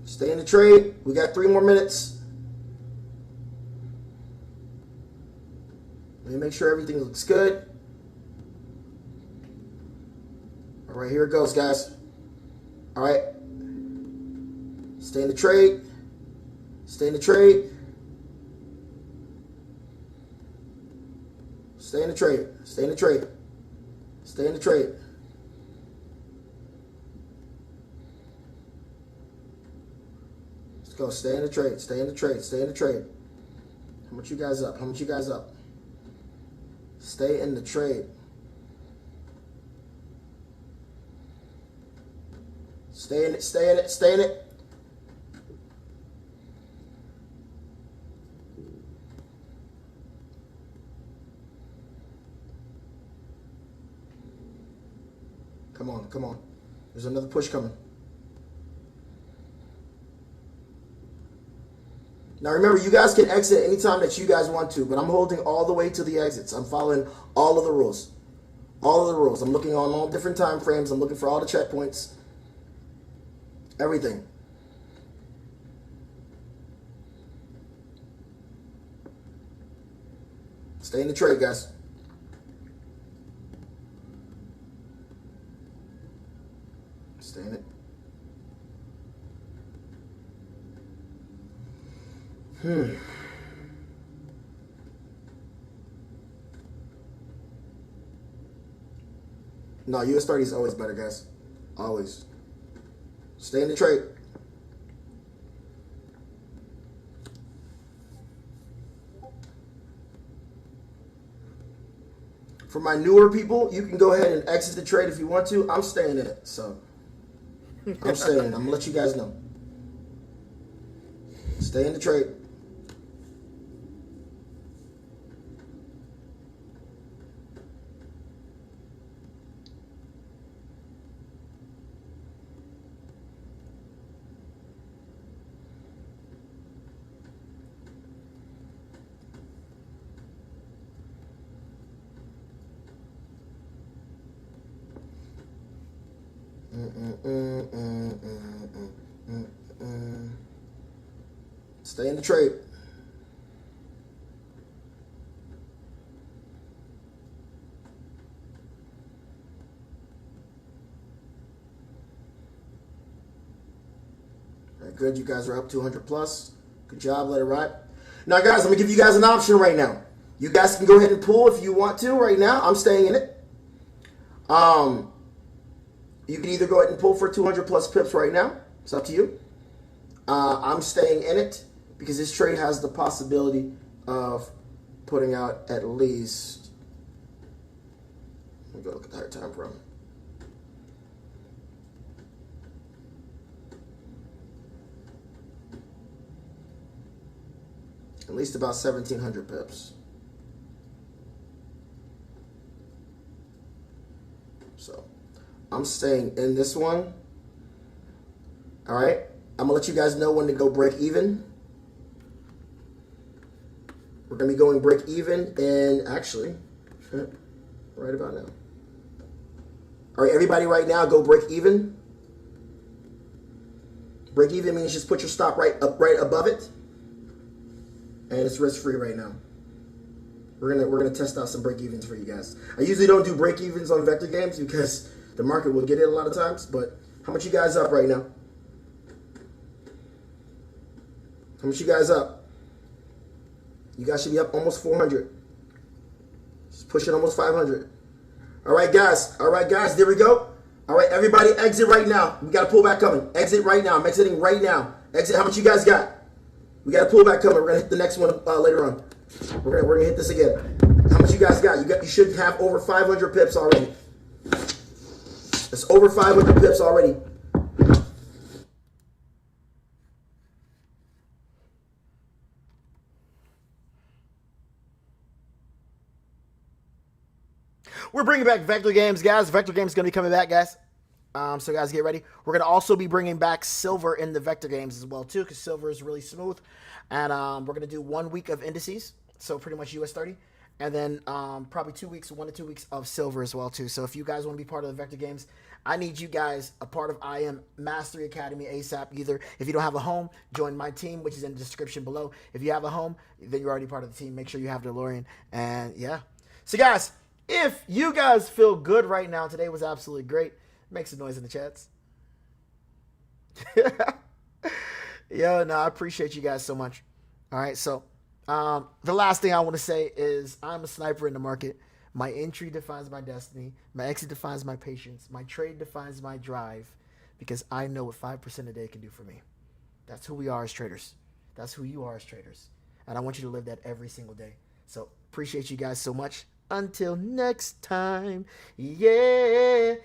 Stay in the trade. We got 3 more minutes. Wait a make sure everything looks good. All right, here it goes, guys. All right. Stay in the trade. Stay in the trade. Stay in the trade. Stay in the trade. Stay in the trade. Let's go. Stay in the trade. Stay in the trade. Stay in the trade. How much you guys up? How much you guys up? Stay in the trade. Stay in it. Stay in it. Stay in it. Come on, come on. There's another push coming. Now remember, you guys can exit anytime that you guys want to, but I'm holding all the way to the exits. I'm following all of the rules. All of the rules. I'm looking on all different time frames. I'm looking for all the checkpoints. Everything. Stay in the trade, guys. Stay in it. No, US 30 is always better, guys. Always. Stay in the trade. For my newer people, you can go ahead and exit the trade if you want to. I'm staying in it, so I'm staying in it. I'm gonna let you guys know. Stay in the trade. Stay in the trade. All right, good. You guys are up 200 plus. Good job. Let it ride. Now, guys, I'm going to give you guys an option right now. You guys can go ahead and pull if you want to right now. I'm staying in it. You can either go ahead and pull for 200 plus pips right now. It's up to you. I'm staying in it because this trade has the possibility of putting out at least, let me go look at the higher time frame. At least about 1,700 pips. So I'm staying in this one. All right. I'm going to let you guys know when to go break even. We're going to be going break even in, actually, right about now. All right, everybody right now, go break even. Break even means just put your stop right above it. And it's risk-free right now. We're gonna test out some break evens for you guys. I usually don't do break evens on vector games because the market will get it a lot of times. But how much you guys up right now? How much you guys up? You guys should be up almost 400. Just pushing almost 500. All right, guys. All right, guys. There we go. All right, everybody, exit right now. We got a pullback coming. Exit right now. I'm exiting right now. Exit. How much you guys got? We got a pullback coming. We're gonna hit the next one later on. We're gonna hit this again. How much you guys got? You should have over 500 pips already. It's over 500 pips already. We're bringing back Vector Games, guys. Vector Games is going to be coming back, guys. So, guys, get ready. We're going to also be bringing back Silver in the Vector Games as well, too, because Silver is really smooth. And we're going to do 1 week of indices, so pretty much US 30. And then probably 2 weeks, 1 to 2 weeks of Silver as well, too. So if you guys want to be part of the Vector Games, I need you guys a part of IM Mastery Academy ASAP. Either if you don't have a home, join my team, which is in the description below. If you have a home, then you're already part of the team. Make sure you have DeLorean. And, yeah. So guys, if you guys feel good right now, today was absolutely great. Make some noise in the chats. Yo, no, I appreciate you guys so much. All right, so the last thing I want to say is I'm a sniper in the market. My entry defines my destiny. My exit defines my patience. My trade defines my drive, because I know what 5% a day can do for me. That's who we are as traders. That's who you are as traders. And I want you to live that every single day. So appreciate you guys so much. Until next time. Yeah.